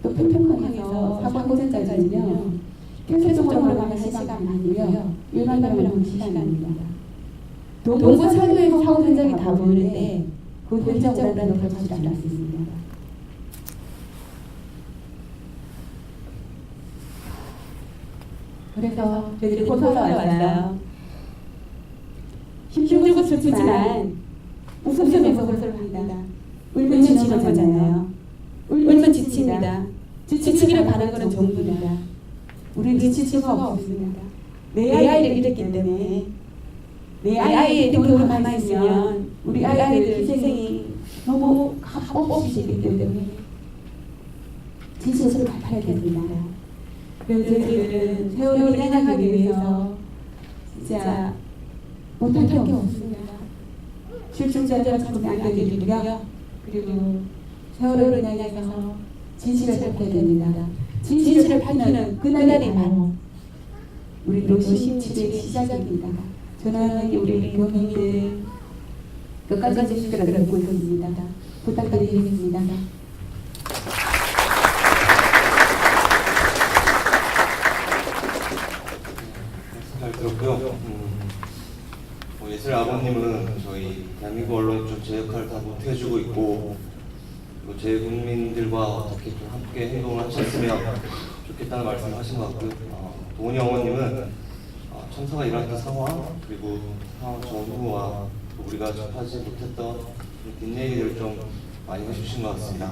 또 평평항에서 사과고전까지는요. 편의점으로 가면 1시간 반이고요. 일반적으로 가면 2시간입니다. 동부 사교에서 사고 현장이 다 보이는데 그 현장으로 우리는 가지 않았습니다. 그래서 저희들이 고소하러 왔어요. 힘들고 슬프지만 웃으면서 고소를 합니다. 울면 지치는 거잖아요. 울면 지칩니다. 지치기를 바라는 것은 정부입니다. 우리는 지칠 수가 없습니다. 내 아이를 잃었기 때문에 내 아이의 눈을 가만히 있으면 우리 아이들 희생이 너무 값없이 때문에 진실을 발표해야 됩니다. 그래서 저희들은 세월을 인양하기 위해서 진짜 못할 게 없습니다. 실종자들 자꾸 남겨드리고요. 그리고 세월을 인양해서 진실을 밝혀야 됩니다. 진실을 밝히는 그날이 바로 우리 노심 치료의 시작입니다. 저는 우리 교민들 끝까지 해주시기를 듣고 있습니다. 부탁드리겠습니다. 잘 들었고요. 예슬 아버님은 저희 대한민국 언론이 좀 제 역할을 다 못해주고 있고 그리고 제 국민들과 어떻게 좀 함께 행동을 하셨으면 좋겠다는 말씀을 하신 것 같고요. 동훈이 어머님은 천사가 일어났던 상황 그리고 상황 전후와 우리가 접하지 못했던 뒷얘기들을 좀 많이 해주신 것 같습니다.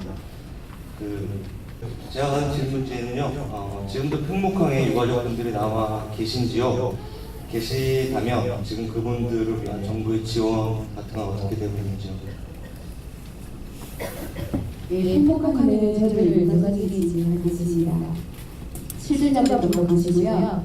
제가 하는 질문지에는요, 지금도 평목항에 유가족분들이 남아 계신지요? 계시다면 지금 그분들을 위한 정부의 지원 같은 건 어떻게 되고 있는지요? 행복하면 저를 여러 가지 지원하겠습니다. 실질적으로 보시고요.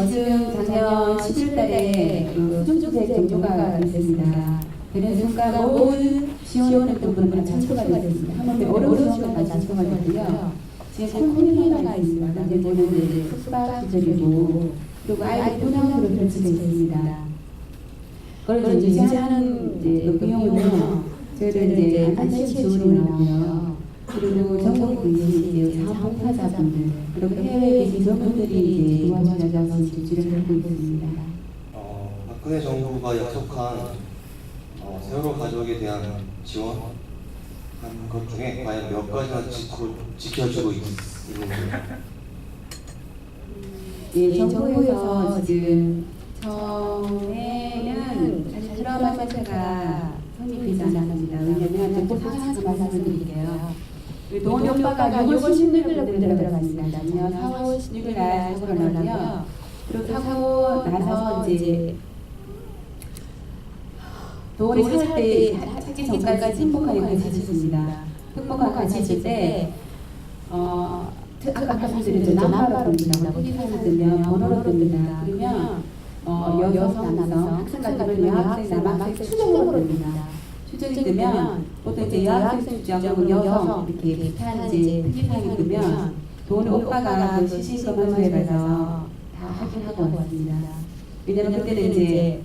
지금 작년 11월달에 수중주택 경조가 있었습니다. 그래서 모든 지원했던 분들은 찬수가 됐습니다. 하물며 어려운 지원까지 찬수가 됐고요. 지금 콘테이너가 있습니다. 이제는 숙박 시설이고 그리고 아이들 분양으로 펼쳐져 있습니다. 그걸 이제 유지하는 비용은요. 저희들 이제 안전시 지원이 나오고요. 그리고 전국의 자원봉사자분들 그리고 해외에 계신 그분들이 이제 도와주셔서 지원을 하고 있습니다. 박근혜 정부가 약속한 세월호 가족에 대한 지원한 것 중에 과연 몇 가지나 지켜주고 있는지요? 예, 정부에서 지금 처음에는 사실 드라마 자체가 성립되지 않았습니다. 왜냐하면 정부 상황에서 말씀을 드릴게요. 동훈이 오빠가 6월 16일에 들어갔습니다. 작년 4월 16일 날 사고를 나고요. 그리고 사고 나서 이제 동훈이 살 때 찾기 전까지 행복하게 같이 있었습니다. 행복하게 같이 있을 때 아까 말씀드렸죠. 남바로 뜬다. 거기 사람들면 번호로 뜬다. 그러면 여성, 남성, 학생 같은 여학생, 남학생 추정으로 뜬다. 추정이 뜨면 보통 이제 여학생 추정, 여성 이렇게 비슷한 이제 특이사항이 뜨면 돈 오빠가 그 시신검안소에 가서 다 확인하고 왔습니다. 왜냐면 그때는 이제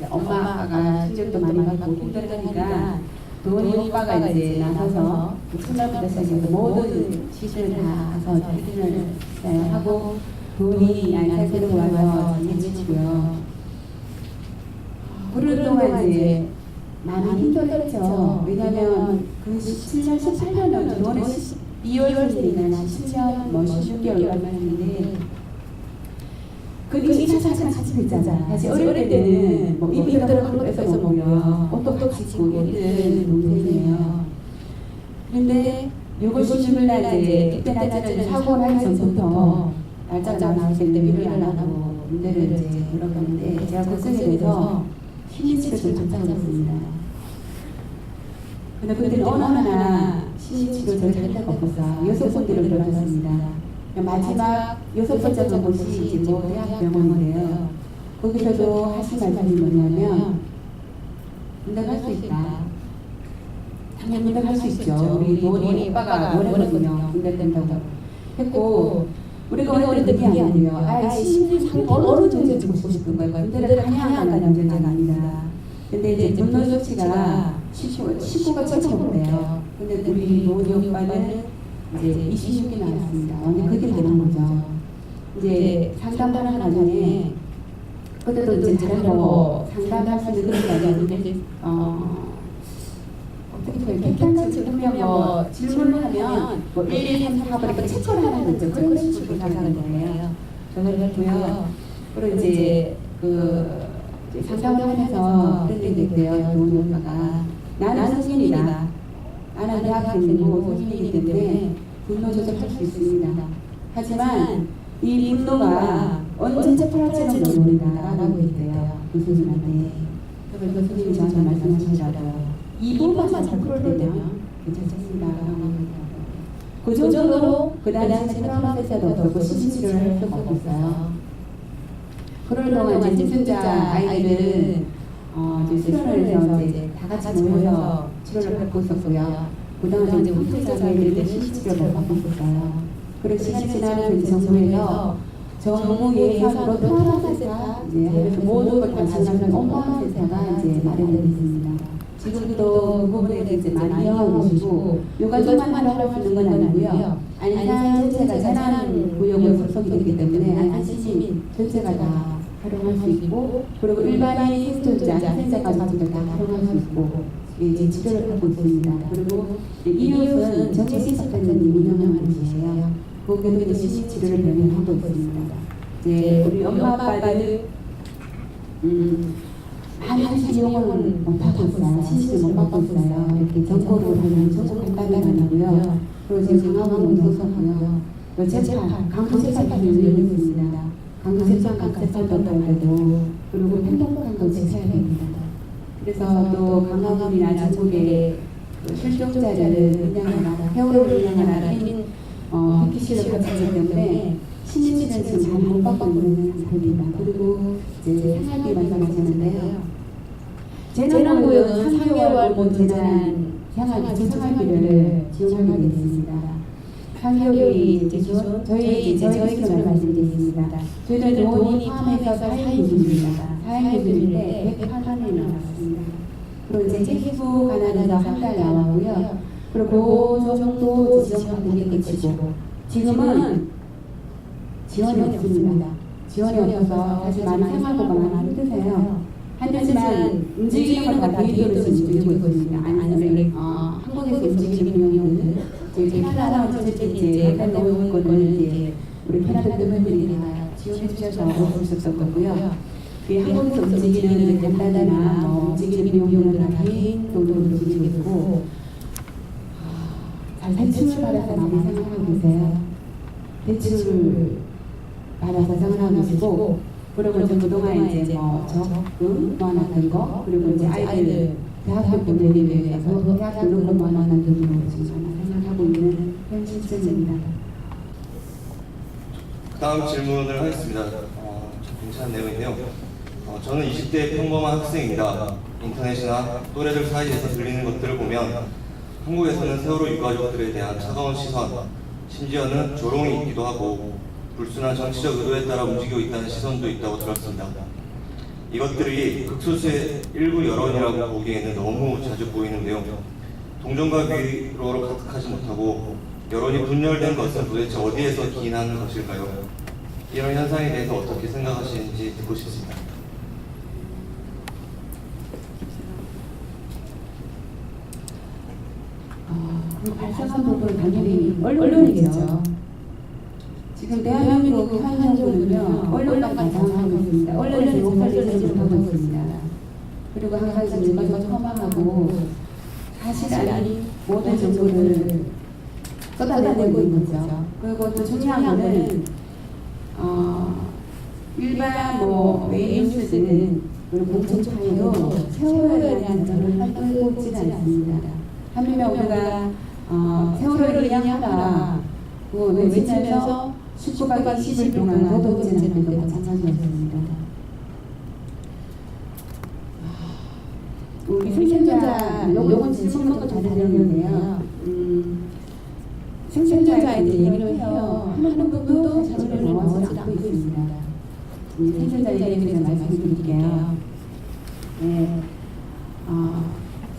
엄마 아빠가 충격도 많이 받고 힘들으니까 돈이 오빠가 이제 나서서 첫날부터 시작해서 모든 시술을 다 가서 확인을 하고 돈이 안살펴고 와서 진행치고요. 그런 동안 이제 많이 힘들었죠. 왜냐하면 그 17년, 18년은 돈은 12월부터 10년, 16개월 만인데 그 24시간 같이 됐잖아. 다시 어릴 때는 뭐 입들을 한번 뺏어 먹고요. 옷도 씻고 얘들 동생이에요. 그런데 6월 16일 날 이제 그때 날짜는 사고 날 전부터 날짜가 나왔을 때 위로를 안 하고 문제를 이제 물어봤는데 제가 걱정이 돼서 심리치료를 전착했습니다. 근데 그때는 어느 하나 심리치료 절대 할 데가 없어서 6군데를 들어갔습니다. 마지막 6번째 곳이 이제 뭐 대학병원인데요. 거기서도 하신 말씀이 뭐냐면 문대할 수 있다. 당연히 문대할 수 있죠. 우리 노원이 오빠가 원했거든요. 문대 된다고 했고 우리가 원했던 게 아니에요. 아예 심리 상태 어느 존재 주고 싶은 거예요. 군대를 강요한다는 문제가 아닙니다. 근데 이제 분노 조치가 식구가 처음이에요. 근데 우리 노지 오빠는 이제 26이 나왔습니다. 근데 그게 다른 거죠. 이제 상담을 하는 과정에 그때도 이제 잘하려고 상담할 수 있는 그런 게 아니었는데 객관같이 보면 뭐 질문을 하면 뭐 1, 2, 3, 4 이렇게 체크를 하는 거죠. 그런 식으로 가는 거예요. 저는 했고요. 그리고 이제 상담을 하면서 그런 얘기 했대요. 노지 오빠가 나는 성인이다. 나는 대학생이고 성인이기 때문에 분노 조절할 수 있습니다. 하지만 이 분노가 언제 풀어지는 모른다라고 했대요. 교수님한테. 그래서 교수님이 저한테 말씀하시더라고요. 2분만 잘 풀어내면 괜찮습니다. 그 정도로 그 당시에 트라우마 세트도 없었고 심리치료를 할 수가 없었어요. 그럴 동안 이제 집중자 아이들은 이제 수련을 해서 이제 다 같이 모여서 치료를 받고 있었고요. 그다음에 이제 후퇴자 아이들은 심리치료를 받고 있었어요. 그리고 시간이 지나면서 이제 정부에서 정부 예산으로 트라우마 센터 이제 모든 걸 다 지원하는 엄마 센터가 이제 마련됐습니다. 지금도 그 부분에 대해서 많이 이용하고 계시고 요가정만 하라고 하는 건 아니고요. 안산 전체가 재난 구역으로 소속이 되기 때문에 안산 시민 전체가 다 활용할 수 있고 그리고 일반인 생존자, 희생자 가족들 다 활용할 수 있고 이제 치료를 하고 있습니다. 그리고 이웃은 정혜식 작가님이 운영하는 곳이에요. 거기도 이제 심리 치료를 병행하고 있습니다. 이제 우리 엄마 아빠들 많은 비용을 못하고 있어요. 신식을 못 받고 있어요. 이렇게 정보를 하면 정보 간단히 아니고요. 그리고 지금 강화문 소속하고요. 재판, 강도재판이 열리고 있습니다. 강도재판, 강도재판도 하고 그리고 행동강도 지켜야 됩니다. 그래서 또 강화문이나 전국의 실종자를 운영하라, 회원을 운영하라 인 PPC를 거치기 때문에 심리치료는 지금 잘 못 받고 있는 상태입니다. 그리고 이제 생활비 말씀하셨는데요. 재난구역은 3개월 모든 재난 생활비를 지원하게 되어 있습니다. 3개월이 이제 저희 기준을 말씀드리겠습니다. 저희는 돈이 포함해서 4인 기준입니다. 4인 기준인데 108만원이 나왔습니다. 그리고 이제 피부 관련해서 한 달 나왔고요. 그리고 그 정도 지원받는 게 끝이고 지금은 지원이 없습니다. 지원이 없어서 사실 많은 생활고가 많이 힘드세요. 하지만 움직이는 건 다 비행기로 움직이고 있습니다. 아니면 한국에서 움직이는 비행기는 이제 캐나다와 이제 약간 넘어온 거는 이제 우리 캐나다 분들이 다 지원해 주셔서 올 수 있었던 거고요. 한국에서 움직이는 간단하나 움직이는 비행기는 다 비행기로 움직이고 있고 잘 대출을 받아서 많이 생각하고 계세요. 대출을 받아서 생각하고 계시고 그리고 이제 그동안 이제 적금 모아놨던 거 그리고 이제 아이들 대학교 보내기 위해서 대학교 등록 모아놨던 돈으로 지금 생각하고 있는 현 시점입니다. 다음 질문을 하겠습니다. 괜찮은 내용인데요. 저는 20대 평범한 학생입니다. 인터넷이나 또래들 사이에서 들리는 것들을 보면 한국에서는 세월호 유가족들에 대한 차가운 시선, 심지어는 조롱이 있기도 하고 불순한 정치적 의도에 따라 움직이고 있다는 시선도 있다고 들었습니다. 이것들이 극소수의 일부 여론이라고 보기에는 너무 자주 보이는데요. 동정과 위로로 가득하지 못하고 여론이 분열된 것은 도대체 어디에서 기인하는 것일까요? 이런 현상에 대해서 어떻게 생각하시는지 듣고 싶습니다. 발생한 부분은 당연히 언론이겠죠. 지금 대한민국 현상으로는요, 언론과 가장하고 있습니다. 언론에서 목소리를 내지 못하고 있습니다. 그리고 항상 지금 이거 폄하하고 사실 아닌 모든 정보를 쏟아내고 있는 거죠. 그리고 또 중요한 거는 일반 메인 뉴스는 그리고 공중파에도 세월호에 대한 저는 하고 있지는 않습니다. 한편 우리가 세월호를 기념하라 외치면서 19박 20일 동안 노동진을 할 때가 마찬가지였습니다. 우리 생존자 요건 질문부터 다른 내용인데요. 생존자에 대해 얘기를 해요. 하는 부분도 자료를 나오지 않고 있습니다. 생존자 얘기에 대해서 말씀드릴게요. 네.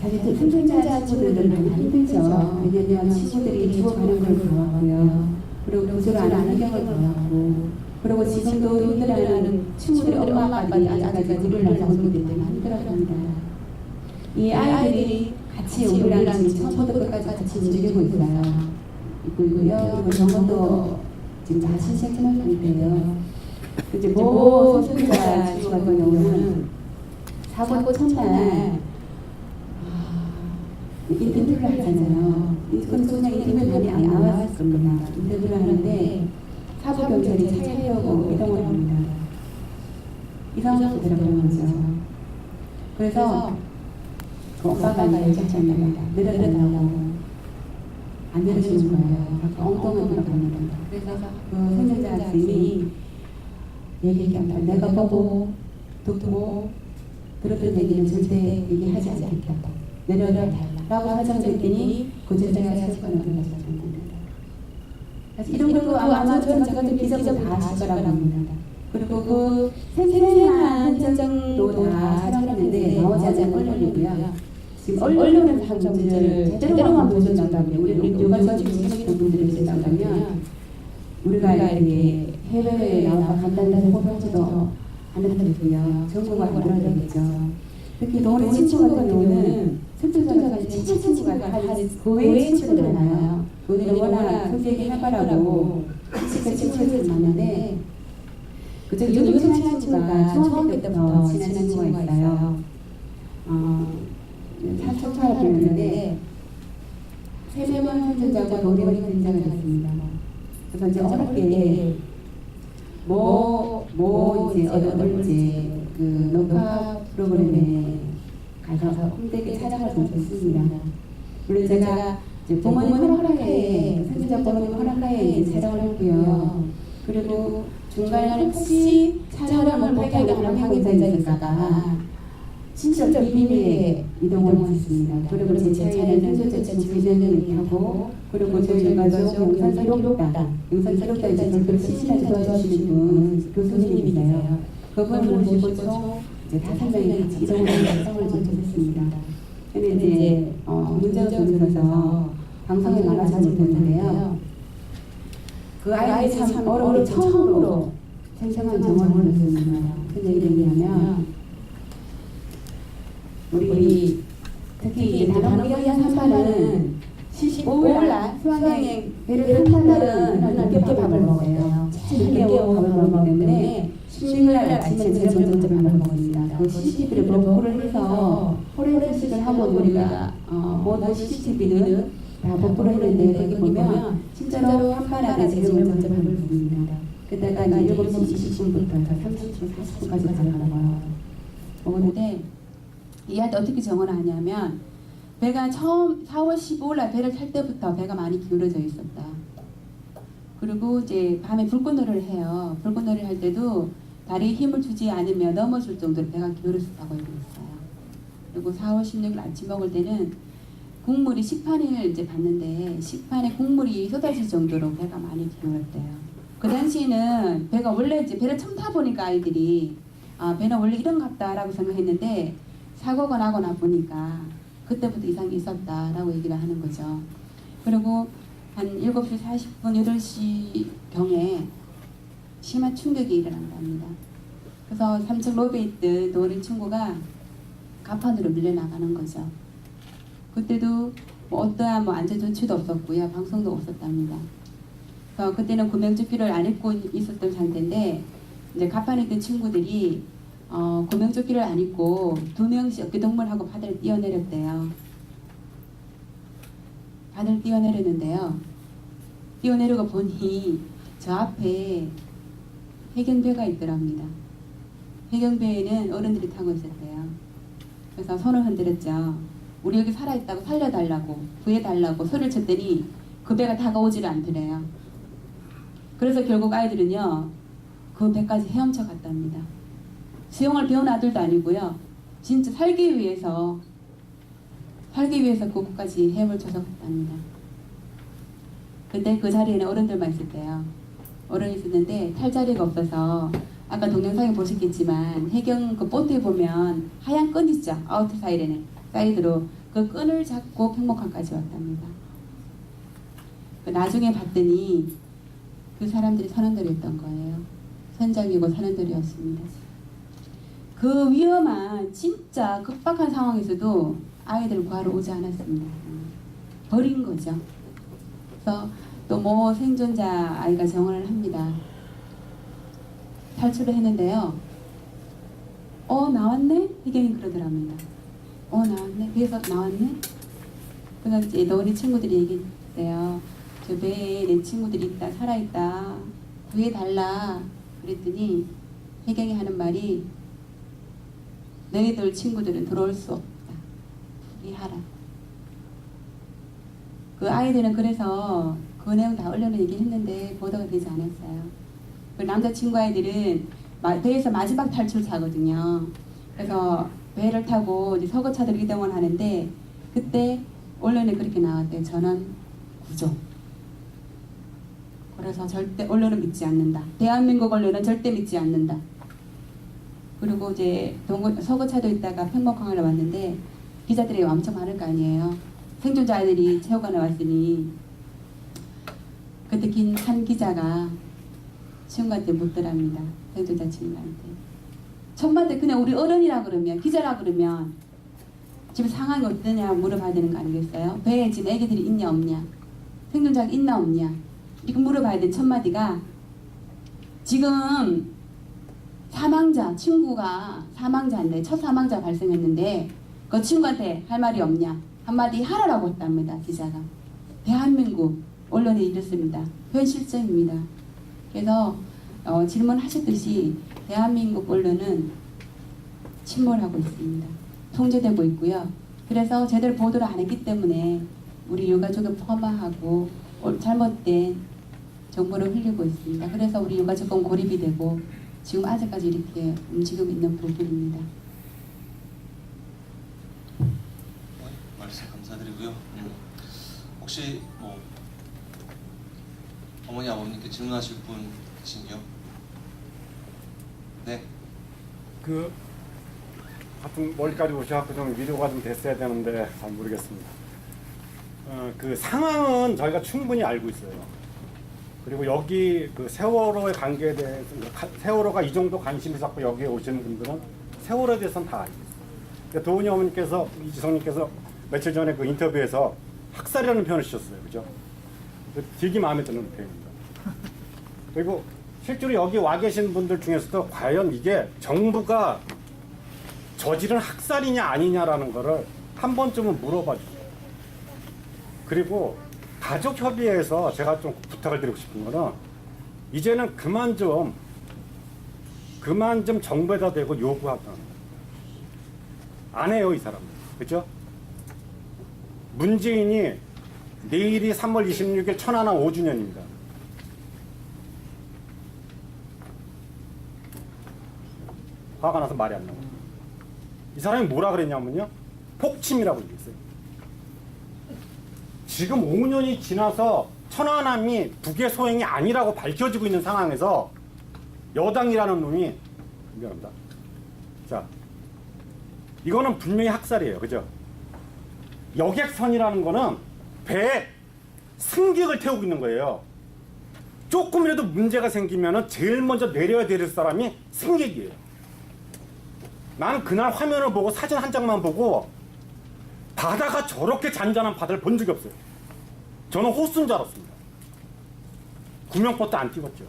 사실 생존자 친구들은 많이 힘들죠. 왜냐면 친구들이 죽어가는 걸 좋아하고요. 그리고 구조를 안 하는 경우를 좋아하고, 그리고 지금도 힘들어하는 친구들의 엄마 아빠들이 아직까지 물을 나서 오기 때문에 힘들어합니다. 이 아이들이 같이 우리랑 지금 처음부터 끝까지 같이 움직이고 있어요. 있고요. 그리고 병원도 지금 다 신생팀을 하는데요. 이제 모 생존자 친구 같은 경우는 사고 첫날 인터뷰를 하잖아요. 이건 그냥 인터뷰 많이 안 나왔을 겁니다. 인터뷰를 하는데 사부 경찰이 차에 태우고 이동을 합니다. 이상하게 들어가는 거죠. 그래서 그 오빠가 얘기하잖아요. 내려달라고 안 내려주는 거예요. 엉뚱한 데로 가는 겁니다. 그래서 그 생존자 선생님이 얘기합니다. 내가 보고 듣고 들었던 얘기는 절대 얘기하지 않겠다. 내려달라고 하장했더니 그 제자가 사건을 불렀습니다. 이런 것도 아마 저는 제가 기자분 다 아실 거라고 합니다. 그리고 그 생생한 현장도 다 촬영했는데 나오지 않은 언론이고요. 지금 언론은 한 문제를 제대로만 보여준다면 우리 요가지 중심적인 분들이 있다면 우리가 이렇게 해외에 나와서 간단한 보도하지도 않았더라고요. 전국을 알아야 되겠죠. 특히 우리 친구 같은 경우는 생존자가 친한 친구가 그 외의 친구들 많아요. 오늘은 워낙 성격이 활발하고 친한 친구들이 많은데 그중 유치한 친구가 중학교 때부터 친한 친구가 있어요. 사촌파를 부르는데 세명 생존자가 노래를 등장을 했습니다. 그래서 이제 어렵게 이제 어떨지 그 녹화 프로그램에 가서 힘들게 찾아갈 수 있습니다. 물론 제가 부모님 허락하에 생존자 부모님 허락하에 촬영을 했고요. 그리고 중간에 혹시 촬영을 못하게 하는 항해자일까봐 진짜 비밀리에 이동을 했습니다. 그리고 제 차에는 생존자 친구 2명이 타고, 그리고 저희 가족 영상기록단 이제 저를 시신을 도와주시는 분 교수님이세요. 그분을 모시고 총 5명이 같이 이동을 해서 했습니다. 근데 이제 문제가 생겨서 방송에 나가지 못했는데요. 그 아이들이 참 어렵게 처음으로 생생한 경험을 했습니다. 무슨 얘기냐면 우리 특히 이제 단원기한 산파는 75일날 수학여행 배를 탄 날은 늦게 밥을 먹어요. 7개월 밥을 먹기 때문에 16일날 아침에 제가 먼저 밥을 먹습니다. 그 CCTV를 복구를 해서 포렌식을 하고 우리가 모든 CCTV는 다 복구를 했는데 거기 보면 진짜로 한반에 제가 먼저 밥을 먹습니다. 그때가 7시 20분부터 30분, 40분까지 가는 먹었는데 이 아이도 어떻게 정을 하냐면 배가 처음 4월 15일날 배를 탈 때부터 배가 많이 기울어져 있었다. 그리고 이제 밤에 불꽃놀이를 해요. 불꽃놀이를 할 때도 다리에 힘을 주지 않으면 넘어질 정도로 배가 기울었다고 얘기했어요. 그리고 4월 16일 아침 먹을 때는 국물이 식판을 이제 봤는데 식판에 국물이 쏟아질 정도로 배가 많이 기울었대요. 그 당시에는 배가 원래 이제 배를 처음 타보니까 아이들이 배는 원래 이런갑다라고 생각했는데 사고가 나고 나보니까 그때부터 이상이 있었다라고 얘기를 하는 거죠. 그리고 한 7시 40분, 8시경에 심한 충격이 일어난답니다. 그래서 3층 로비에 있던 어린 친구가 갑판으로 밀려나가는 거죠. 그때도 어떠한 안전조치도 없었고요. 방송도 없었답니다. 그래서 그때는 구명조끼를 안 입고 있었던 상태인데 이제 갑판에 있던 친구들이 구명조끼를 안 입고 2명씩 어깨동무하고 바다를 뛰어내렸대요. 바다를 뛰어내렸는데요. 뛰어내려고 보니 저 앞에 해경배가 있더랍니다. 해경배에는 어른들이 타고 있었대요. 그래서 손을 흔들었죠. 우리 여기 살아있다고 살려달라고 구해달라고 소리를 쳤더니 그 배가 다가오지를 않더래요. 그래서 결국 아이들은요 그 배까지 헤엄쳐 갔답니다. 수영을 배운 아들도 아니고요. 진짜 살기 위해서 그 곳까지 헤엄을 쳐서 갔답니다. 그때 그 자리에는 어른들만 있었대요. 어른이 있었는데 탈 자리가 없어서 아까 동영상에 보셨겠지만 해경 그 보트에 보면 하얀 끈 있죠. 아우트 사이드로 그 끈을 잡고 평목항까지 왔답니다. 나중에 봤더니 그 사람들이 선원들이었던 거예요. 선장이고 선원들이었습니다. 그 위험한 진짜 급박한 상황에서도 아이들을 구하러 오지 않았습니다. 버린 거죠. 그래서 또 뭐 생존자 아이가 정언을 합니다. 탈출을 했는데요. 나왔네? 희경이 그러더랍니다. 나왔네? 배에서 나왔네? 그래서 이제 너희 친구들이 얘기했대요. 저 배에 내 친구들이 있다, 살아있다. 구해달라. 그랬더니 혜경이 하는 말이 너희들 친구들은 들어올 수 없다. 포기하라. 그 아이들은 그래서 그 내용 다 언론에 얘기했는데 보도가 되지 않았어요. 그 남자친구 아이들은 배에서 마지막 탈출사거든요. 그래서 배를 타고 이제 서거차들을 이동을 하는데 그때 언론에 그렇게 나왔대요. 전원 구조. 그래서 절대 언론은 믿지 않는다. 대한민국 언론은 절대 믿지 않는다. 그리고 이제 서거차도 있다가 평목항을 왔는데 기자들이 엄청 많을 거 아니에요. 생존자들이 체육관에 왔으니 그때 한 기자가 친구한테 묻더랍니다. 생존자 친구한테. 청마대 그냥 우리 어른이라 그러면 기자라 그러면 지금 상황이 어떠냐 물어봐야 되는 거 아니겠어요? 배에 지금 애기들이 있냐 없냐 생존자가 있나 없냐 이렇게 물어봐야 돼. 첫 마디가 지금 친구가 사망자인데 첫 사망자 발생했는데 그 친구한테 할 말이 없냐 한마디 하라라고 했답니다. 기자가. 대한민국 언론에 이렇습니다. 현실적입니다. 그래서 질문하셨듯이 대한민국 언론은 침몰하고 있습니다. 통제되고 있고요. 그래서 제대로 보도를 안 했기 때문에 우리 유가족을 폄하하고 잘못된 정보를 흘리고 있습니다. 그래서 우리 유가족은 고립이 되고 지금 아직까지 이렇게 움직이고 있는 부분입니다. 말씀 감사드리고요. 혹시 뭐 어머니 아버님께 질문하실 분 계신가요? 네. 하여튼 멀리까지 오셔서 좀 위로가 좀 됐어야 되는데 잘 모르겠습니다. 그 상황은 저희가 충분히 알고 있어요. 그리고 여기 그 세월호의 관계에 대해서 세월호가 이 정도 관심이 갖고 여기에 오시는 분들은 세월호에 대해서는 다 알고 있어요. 그러니까 도은이 어머니께서 이지성님께서 며칠 전에 그 인터뷰에서 학살이라는 표현을 쓰셨어요. 그죠? 되게 마음에 드는 표현입니다. 그리고 실제로 여기 와 계신 분들 중에서도 과연 이게 정부가 저지른 학살이냐 아니냐라는 거를 한 번쯤은 물어봐 주세요. 그리고 가족협의회에서 제가 좀 부탁을 드리고 싶은 거는 이제는 그만 좀 정부에다 대고 요구하던 안 해요 이 사람들. 그죠? 문재인이 내일이 3월 26일 천안함 5주년입니다. 화가 나서 말이 안 나와요. 이 사람이 뭐라 그랬냐면요. 폭침이라고 얘기했어요. 지금 5년이 지나서 천안함이 북의 소행이 아니라고 밝혀지고 있는 상황에서 여당이라는 놈이 미안합니다. 자, 이거는 분명히 학살이에요. 그죠? 여객선이라는 거는 배에 승객을 태우고 있는 거예요. 조금이라도 문제가 생기면 제일 먼저 내려야 될 사람이 승객이에요. 난 그날 화면을 보고 사진 한 장만 보고 바다가 저렇게 잔잔한 바다를 본 적이 없어요. 저는 호수인 줄 알았습니다. 구명보트 안 띄웠죠.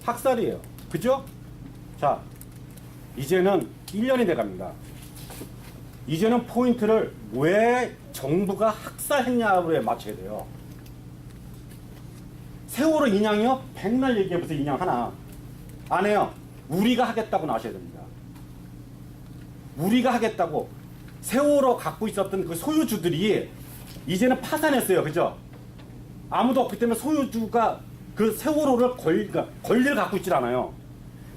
학살이에요. 그죠? 자, 이제는 1년이 돼갑니다. 이제는 포인트를 왜 정부가 학살했냐에 맞춰야 돼요. 세월호 인양이요? 백날 얘기해보세요. 인양 하나. 안 해요. 우리가 하겠다고 나셔야 됩니다. 우리가 하겠다고. 세월호 갖고 있었던 그 소유주들이 이제는 파산했어요. 그죠? 아무도 없기 때문에 소유주가 그 세월호를 권리를 갖고 있질 않아요.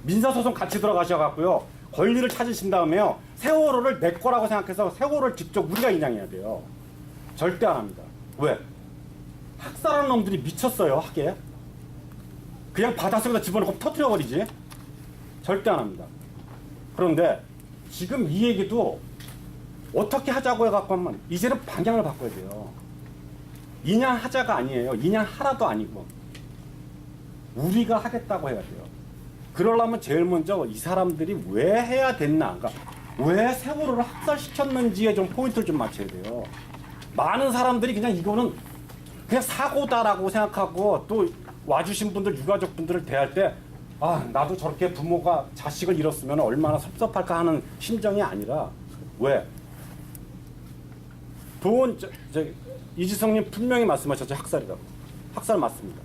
민사소송 같이 들어가셔갖고요. 권리를 찾으신 다음에요. 세월호를 내 거라고 생각해서 세월호를 직접 우리가 인양해야 돼요. 절대 안 합니다. 왜? 학살하는 놈들이 미쳤어요, 하게. 그냥 바닷속에다 집어넣고 터뜨려버리지. 절대 안 합니다. 그런데 지금 이 얘기도 어떻게 하자고 해갖고 하면 이제는 방향을 바꿔야 돼요. 이냥 하자가 아니에요. 이냥 하라도 아니고 우리가 하겠다고 해야 돼요. 그러려면 제일 먼저 이 사람들이 왜 해야 됐나, 그러니까 왜 세월호를 학살시켰는지에 좀 포인트를 좀 맞춰야 돼요. 많은 사람들이 그냥 이거는 그냥 사고다라고 생각하고 또 와주신 분들, 유가족분들을 대할 때 아, 나도 저렇게 부모가 자식을 잃었으면 얼마나 섭섭할까 하는 심정이 아니라 왜? 이지성님 분명히 말씀하셨죠. 학살이라고. 학살 맞습니다.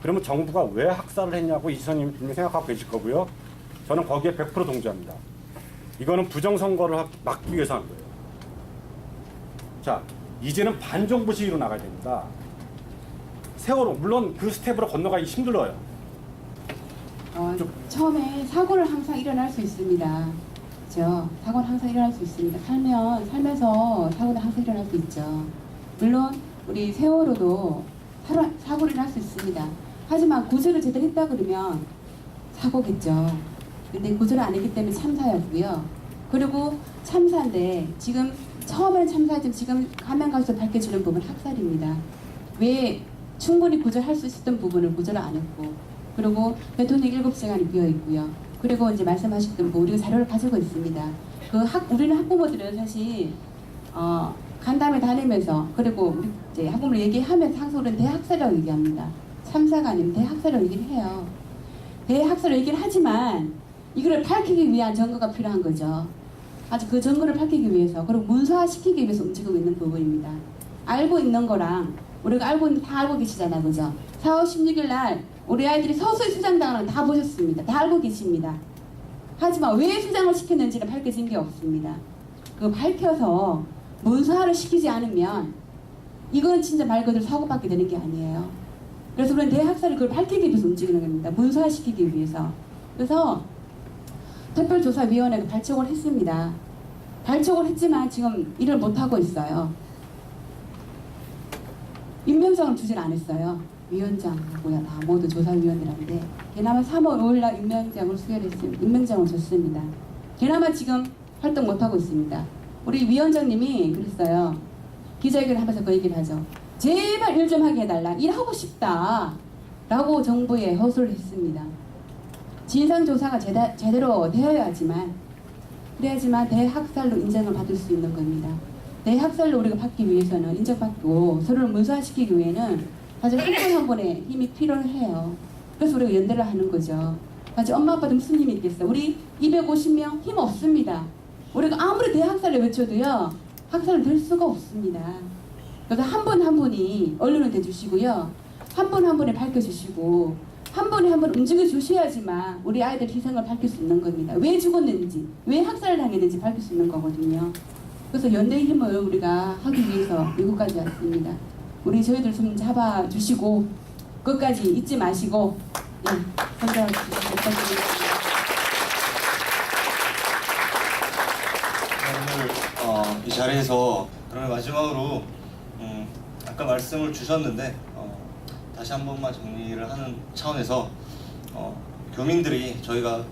그러면 정부가 왜 학살을 했냐고 이지성님이 분명히 생각하고 계실 거고요. 저는 거기에 100% 동조합니다. 이거는 부정선거를 막기 위해서 한 거예요. 자, 이제는 반정부 시위로 나가야 됩니다. 세월호, 물론 그 스텝으로 건너가기 힘들어요. 처음에 사고는 항상 일어날 수 있습니다. 그렇죠? 사고는 항상 일어날 수 있습니다. 살면서 사고는 항상 일어날 수 있죠. 물론 우리 세월호도 사고를 일어날 수 있습니다. 하지만 구조를 제대로 했다 그러면 사고겠죠. 근데 구조를 안 했기 때문에 참사였고요. 그리고 참사인데 지금 처음에는 참사였지만 지금 가면 갈수록 밝혀지는 부분은 학살입니다. 왜 충분히 구조할 수 있었던 부분을 구조를 안 했고, 그리고 대통령 7시간이 비어 있고요. 그리고 이제 말씀하셨던 우리가 자료를 가지고 있습니다. 우리는 학부모들은 사실 간담회 다니면서, 그리고 우리 이제 학부모를 얘기하면서 항상 우리는 대학살이라고 얘기합니다. 참사가 아니면 대학살이라고 얘기를 해요. 대학살이라고 얘기를 하지만 이거를 밝히기 위한 증거가 필요한 거죠. 아주 그 증거를 밝히기 위해서, 그리고 문서화시키기 위해서 움직이고 있는 부분입니다. 알고 있는 거랑 우리가 알고 있는 다 알고 계시잖아요, 그죠? 4월 16일 날 우리 아이들이 서서히 수장당하는 거 다 보셨습니다. 다 알고 계십니다. 하지만 왜 수장을 시켰는지는 밝혀진 게 없습니다. 그 밝혀서 문서화를 시키지 않으면 이건 진짜 말 그대로 사고밖에 되는 게 아니에요. 그래서 우리는 대학살을 그걸 밝히기 위해서 움직이는 겁니다. 문서화 시키기 위해서. 그래서 특별조사위원회가 발족을 했습니다. 발족을 했지만 지금 일을 못하고 있어요. 임명장을 주질 않았어요. 위원장하고요, 다 모두 조사위원이라는데 그나마 3월 5일날 임명장을 수여했습니다. 임명장을 줬습니다. 그나마 지금 활동 못하고 있습니다. 우리 위원장님이 그랬어요. 기자회견을 하면서 그 얘기를 하죠. 제발 일 좀 하게 해달라. 일하고 싶다. 라고 정부에 호소를 했습니다. 진상조사가 제대로 되어야지만, 그래야지만 대학살로 인정을 받을 수 있는 겁니다. 대학살로 우리가 받기 위해서는, 인정받고 서로를 문서화시키기 위해는 사실 한 분 한 분의 힘이 필요해요. 그래서 우리가 연대를 하는 거죠. 사실 엄마 아빠도 무슨 힘이 있겠어요. 우리 250명 힘 없습니다. 우리가 아무리 대학살을 외쳐도요, 학살을 될 수가 없습니다. 그래서 한 분 한 분이 언론을 대주시고요, 한 분 한 분이 밝혀주시고, 한 분이 한 분 움직여주셔야지만 우리 아이들 희생을 밝힐 수 있는 겁니다. 왜 죽었는지, 왜 학살을 당했는지 밝힐 수 있는 거거든요. 그래서 연대의 힘을 우리가 하기 위해서 이곳까지 왔습니다. 우리 저희들 좀 잡아주시고 끝까지 잊지 마시고, 예, 선정해 주시기 부탁드립니다. 오늘 이 자리에서 그러면 마지막으로 아까 말씀을 주셨는데 다시 한 번만 정리를 하는 차원에서 교민들이 저희가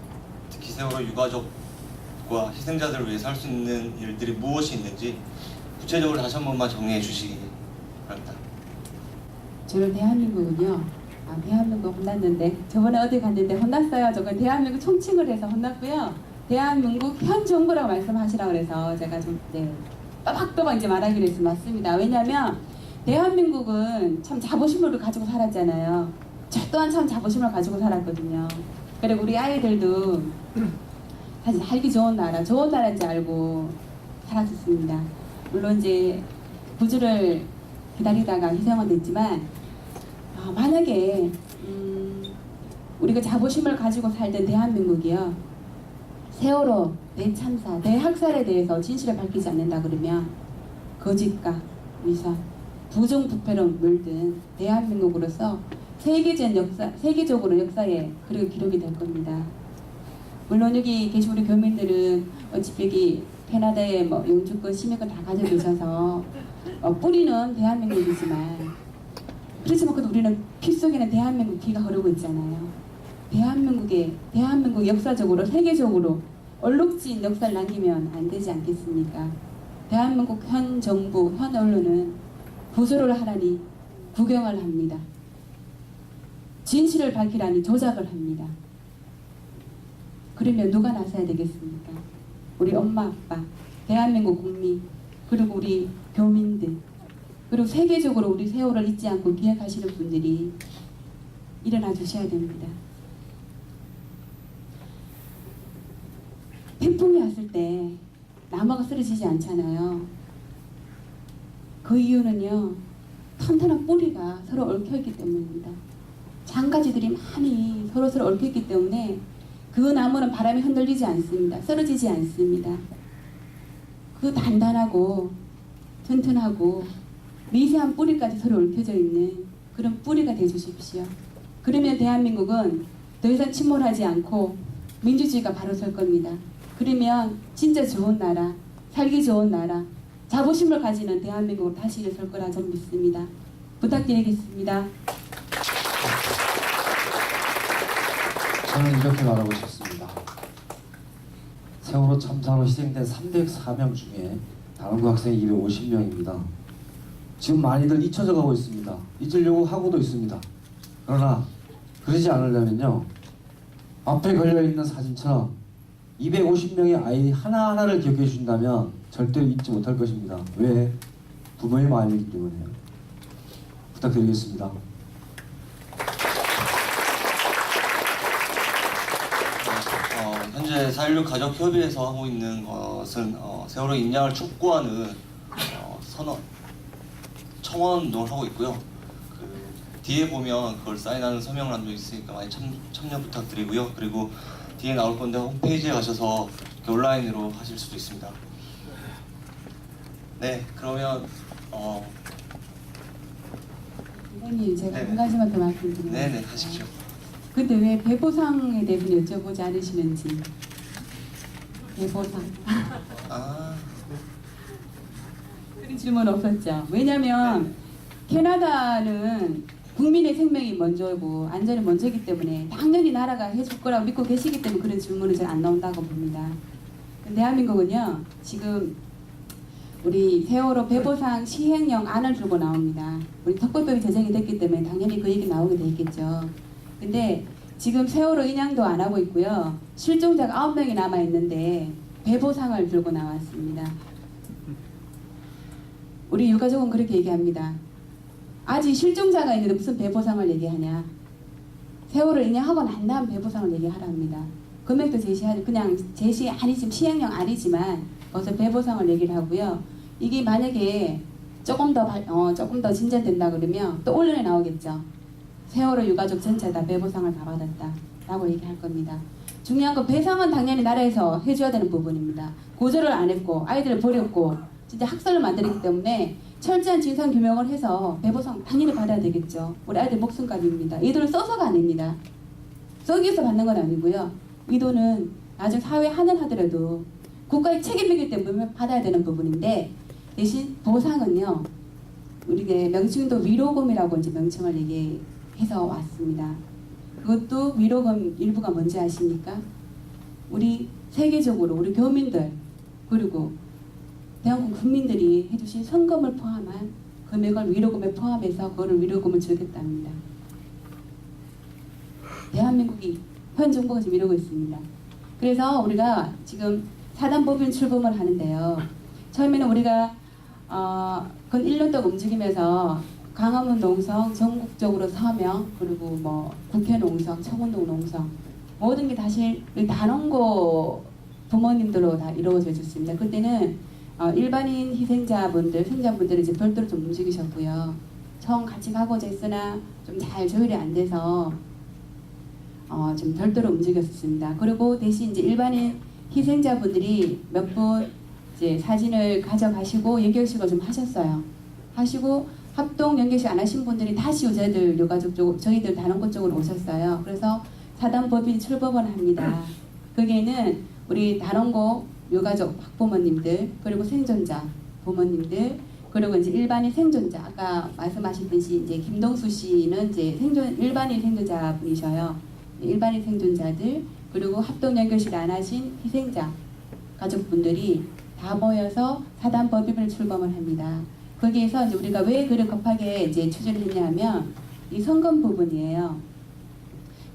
특히 세월호 유가족과 희생자들을 위해서 할 수 있는 일들이 무엇이 있는지 구체적으로 다시 한 번만 정리해 주시기 바랍니다. 저는 대한민국은요, 대한민국 혼났는데, 저번에 어디 갔는데 혼났어요. 저건 대한민국 총칭을 해서 혼났고요. 대한민국 현 정부라고 말씀하시라고 그래서 제가 좀 또박또박 이제 말하기로 해서 맞습니다. 왜냐하면 대한민국은 참 자부심을 가지고 살았잖아요. 저 또한 참 자부심을 가지고 살았거든요. 그리고 우리 아이들도 사실 살기 좋은 나라인지 알고 살았었습니다. 물론 이제 구조를 기다리다가 희생은 됐지만, 만약에 우리가 자부심을 가지고 살던 대한민국이요, 세월호, 대참사, 대학살에 대해서 진실을 밝히지 않는다 그러면 거짓과 위선, 부정부패로 물든 대한민국으로서 세계적으로 역사에 그리고 기록이 될 겁니다. 물론 여기 계신 우리 교민들은 어차피 여기 캐나다에 영주권, 시민권 다 가지고 계셔서 뿌리는 대한민국이지만 그렇지만 그래도 우리는 피 속에는 대한민국 피가 흐르고 있잖아요. 대한민국 역사적으로 세계적으로 얼룩진 역사를 남기면 안 되지 않겠습니까? 대한민국 현 정부, 현 언론은 구조를 하라니 구경을 합니다. 진실을 밝히라니 조작을 합니다. 그러면 누가 나서야 되겠습니까? 우리 엄마, 아빠, 대한민국 국민, 그리고 우리 교민들, 그리고 세계적으로 우리 세월을 잊지 않고 기억하시는 분들이 일어나 주셔야 됩니다. 태풍이 왔을 때 나무가 쓰러지지 않잖아요. 그 이유는요, 튼튼한 뿌리가 서로 얽혀있기 때문입니다. 장가지들이 많이 서로 얽혀있기 때문에 그 나무는 바람에 흔들리지 않습니다. 쓰러지지 않습니다. 그 단단하고 튼튼하고 미세한 뿌리까지 서로 얽혀져 있는 그런 뿌리가 되어주십시오. 그러면 대한민국은 더 이상 침몰하지 않고 민주주의가 바로 설 겁니다. 그러면 진짜 좋은 나라, 살기 좋은 나라, 자부심을 가지는 대한민국으로 다시 일어설 거라 저는 믿습니다. 부탁드리겠습니다. 저는 이렇게 말하고 싶습니다. 세월호 참사로 희생된 304명 중에 단원고 학생이 250명입니다. 지금 많이들 잊혀져 가고 있습니다. 잊으려고 하고도 있습니다. 그러나 그러지 않으려면요, 앞에 걸려있는 사진처럼 250명의 아이 하나하나를 기억해 주신다면 절대로 잊지 못할 것입니다. 왜? 부모의 마음이기 때문에요. 부탁드리겠습니다. 현재 4.16 가족협의회에서 하고 있는 것은 세월호 인양을 촉구하는 선언, 청원 운동을 하고 있고요. 그 뒤에 보면 그걸 사인하는 서명란도 있으니까 많이 참여 부탁드리고요. 그리고 뒤에 나올 건데 홈페이지에 가셔서 이렇게 온라인으로 하실 수도 있습니다. 네, 그러면 의원님, 제가 한 가지만 더 말씀드리면, 네네, 하십시오. 근데 왜 배보상에 대해서는 여쭤보지 않으시는지. 배보상. 그런 질문 없었죠. 왜냐면 캐나다는 국민의 생명이 먼저고 안전이 먼저이기 때문에 당연히 나라가 해줄 거라고 믿고 계시기 때문에 그런 질문은 잘 안 나온다고 봅니다. 대한민국은요, 지금 우리 세월호 배보상 시행령 안을 들고 나옵니다. 우리 특별법이 제정이 됐기 때문에 당연히 그 얘기 나오게 돼 있겠죠. 근데 지금 세월호 인양도 안 하고 있고요. 실종자가 9명이 남아 있는데 배보상을 들고 나왔습니다. 우리 유가족은 그렇게 얘기합니다. 아직 실종자가 있는데 무슨 배보상을 얘기하냐. 세월호 인양하고 난 다음 배보상을 얘기하랍니다. 금액도 제시하죠. 그냥 제시 아니지만 시행령 아니지만 거기서 배보상을 얘기를 하고요. 이게 만약에 조금 더 진전된다 그러면 또 언론에 나오겠죠. 세월호 유가족 전체 다 배보상을 다 받았다 라고 얘기할 겁니다. 중요한 건 배상은 당연히 나라에서 해줘야 되는 부분입니다. 구조를 안 했고 아이들을 버렸고 진짜 학살을 만들었기 때문에 철저한 진상규명을 해서 배보상 당연히 받아야 되겠죠. 우리 아이들 목숨값입니다. 이 돈은 써서가 아닙니다. 써기 위해서 받는 건 아니고요. 이 돈은 나중에 사회에 하늘하더라도 국가의 책임이기 때문에 받아야 되는 부분인데, 대신 보상은요, 우리의 명칭도 위로금이라고 이제 명칭을 얘기해서 왔습니다. 그것도 위로금 일부가 뭔지 아십니까? 우리 세계적으로 우리 교민들 그리고 대한민국 국민들이 해주신 성금을 포함한 금액을 위로금에 포함해서 그거를 위로금을 주겠답니다. 대한민국이 현 정부가 지금 이러고 있습니다. 그래서 우리가 지금 사단법인 출범을 하는데요. 처음에는 우리가 그 1년 동안 움직이면서 강화문 농성 전국적으로 서명, 그리고 뭐 국회 농성, 청운동 농성 모든 게 다시 단원고 부모님들로 다 이루어져 있었습니다. 그때는 일반인 희생자분들, 생자분들은 이제 별도로 좀 움직이셨고요. 청 같이 가고자 했으나 좀 잘 조율이 안 돼서 좀 별도로 움직였습니다. 그리고 대신 이제 일반인 희생자분들이 몇 분 이제 사진을 가져가시고 연결식을 좀 하셨어요. 하시고 합동 연결식 안 하신 분들이 다시 저희들 유가족 쪽, 저희들 단원고 쪽으로 오셨어요. 그래서 사단법인 출범을 합니다. 거기에는 우리 단원고 유가족 학부모님들 그리고 생존자 부모님들 그리고 이제 일반인 생존자, 아까 말씀하셨듯이 이제 김동수 씨는 이제 일반인 생존자 분이셔요. 일반인 생존자들, 그리고 합동연결실 안 하신 희생자 가족분들이 다 모여서 사단 법인을 출범을 합니다. 거기에서 이제 우리가 왜 그를 급하게 이제 추진을 했냐면 이 성금 부분이에요.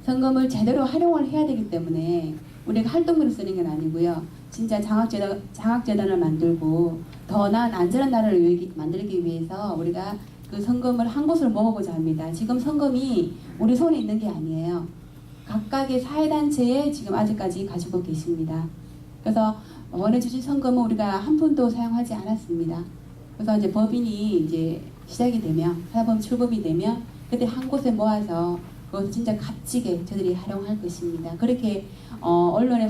성금을 제대로 활용을 해야 되기 때문에 우리가 활동비로 쓰는 건 아니고요. 진짜 장학재단을 만들고 더 나은 안전한 나라를 만들기 위해서 우리가 그 성금을 한 곳으로 모아보자 합니다. 지금 성금이 우리 손에 있는 게 아니에요. 각각의 사회단체에 지금 아직까지 가지고 계십니다. 그래서 원해주신 성금은 우리가 한 푼도 사용하지 않았습니다. 그래서 이제 법인이 이제 시작이 되면, 사범 출범이 되면 그때 한 곳에 모아서 그것을 진짜 값지게 저들이 활용할 것입니다. 그렇게 언론에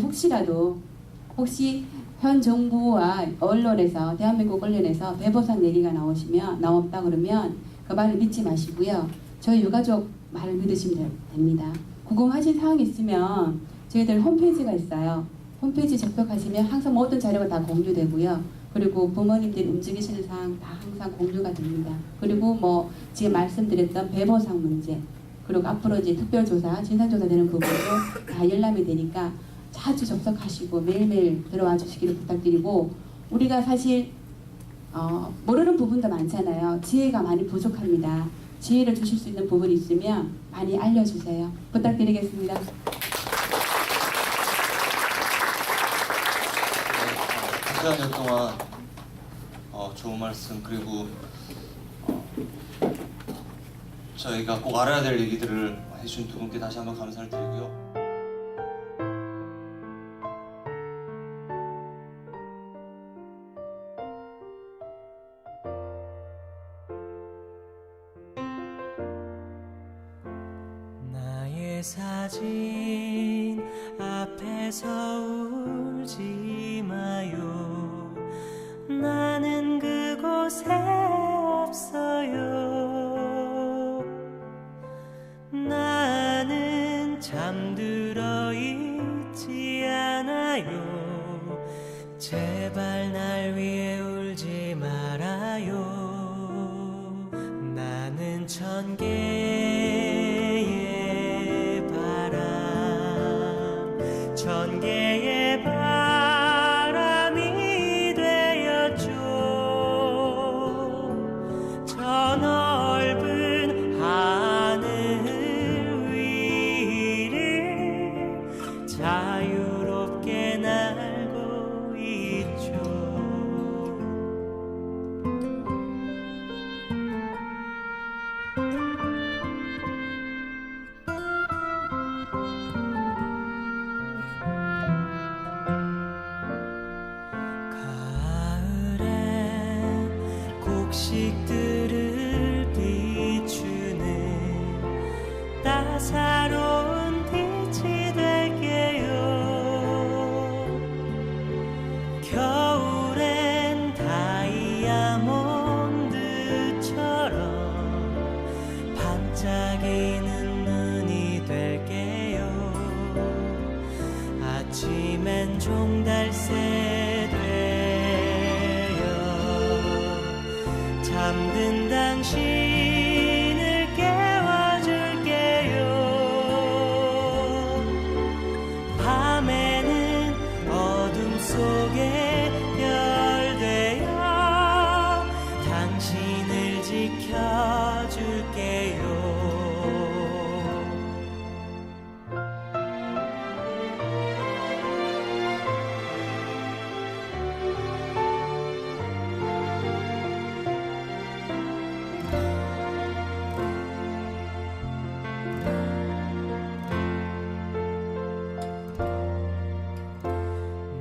혹시 현 정부와 언론에서 대한민국 언론에서 배보상 얘기가 나왔다 그러면 그 말을 믿지 마시고요. 저희 유가족 말을 믿으시면 됩니다. 궁금하신 사항이 있으면 저희들 홈페이지가 있어요. 홈페이지 접속하시면 항상 모든 자료가 다 공유되고요. 그리고 부모님들이 움직이시는 사항 다 항상 공유가 됩니다. 그리고 뭐 지금 말씀드렸던 배보상 문제, 그리고 앞으로 이제 특별조사, 진상조사 되는 부분도 다 열람이 되니까 자주 접속하시고 매일매일 들어와 주시기를 부탁드리고, 우리가 사실 모르는 부분도 많잖아요. 지혜가 많이 부족합니다. 지혜를 주실 수 있는 부분이 있으면 많이 알려주세요. 부탁드리겠습니다. 한 시간 동안 좋은 말씀, 그리고 저희가 꼭 알아야 될 얘기들을 해주신 두 분께 다시 한번 감사를 드리고요. 나의 사진 앞에서 울지 마요. 나는 그곳에 없어요. 나는 잠들어 있지 않아요. 제발 날 위해 울지 말아요. 나는 천 개의 바람, 천 개의 바람이 되었죠. 저 넓은 하늘 위를 자유롭게 날고 있죠. 곡식들을 비추는 따사로운 빛이 될게요. 겨울엔 다이아몬드처럼 반짝이는 눈이 될게요. 아침엔 종달새 잠든 당신을 깨워줄게요. 밤에는 어둠 속에 별 되어 당신을 지켜줄게요.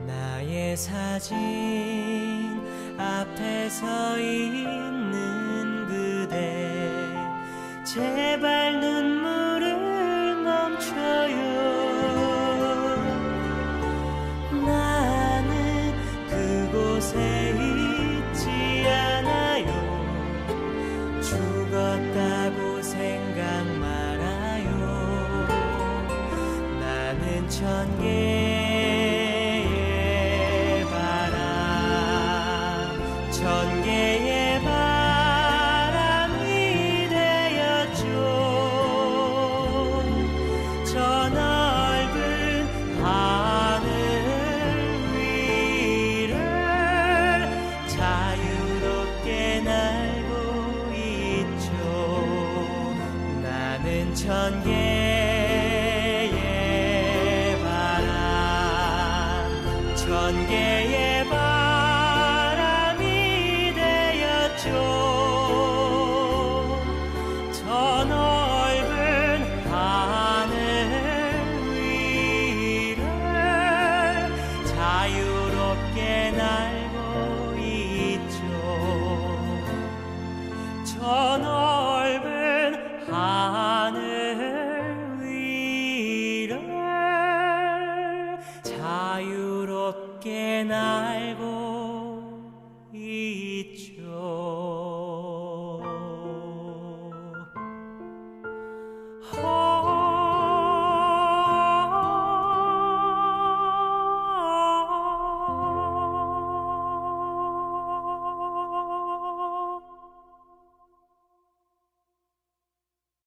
나의 사진 앞에 서 있는 그대, 제발 눈물을 멈춰요. 나는 그곳에 있지 않아요. 죽었다고 생각 말아요. 나는 천 개의 바람, 천 개의 바람 천 개의 바람 천 개의 바람이 되었죠. 저 넓은 하늘 위를 자유롭게 날고 있죠. 저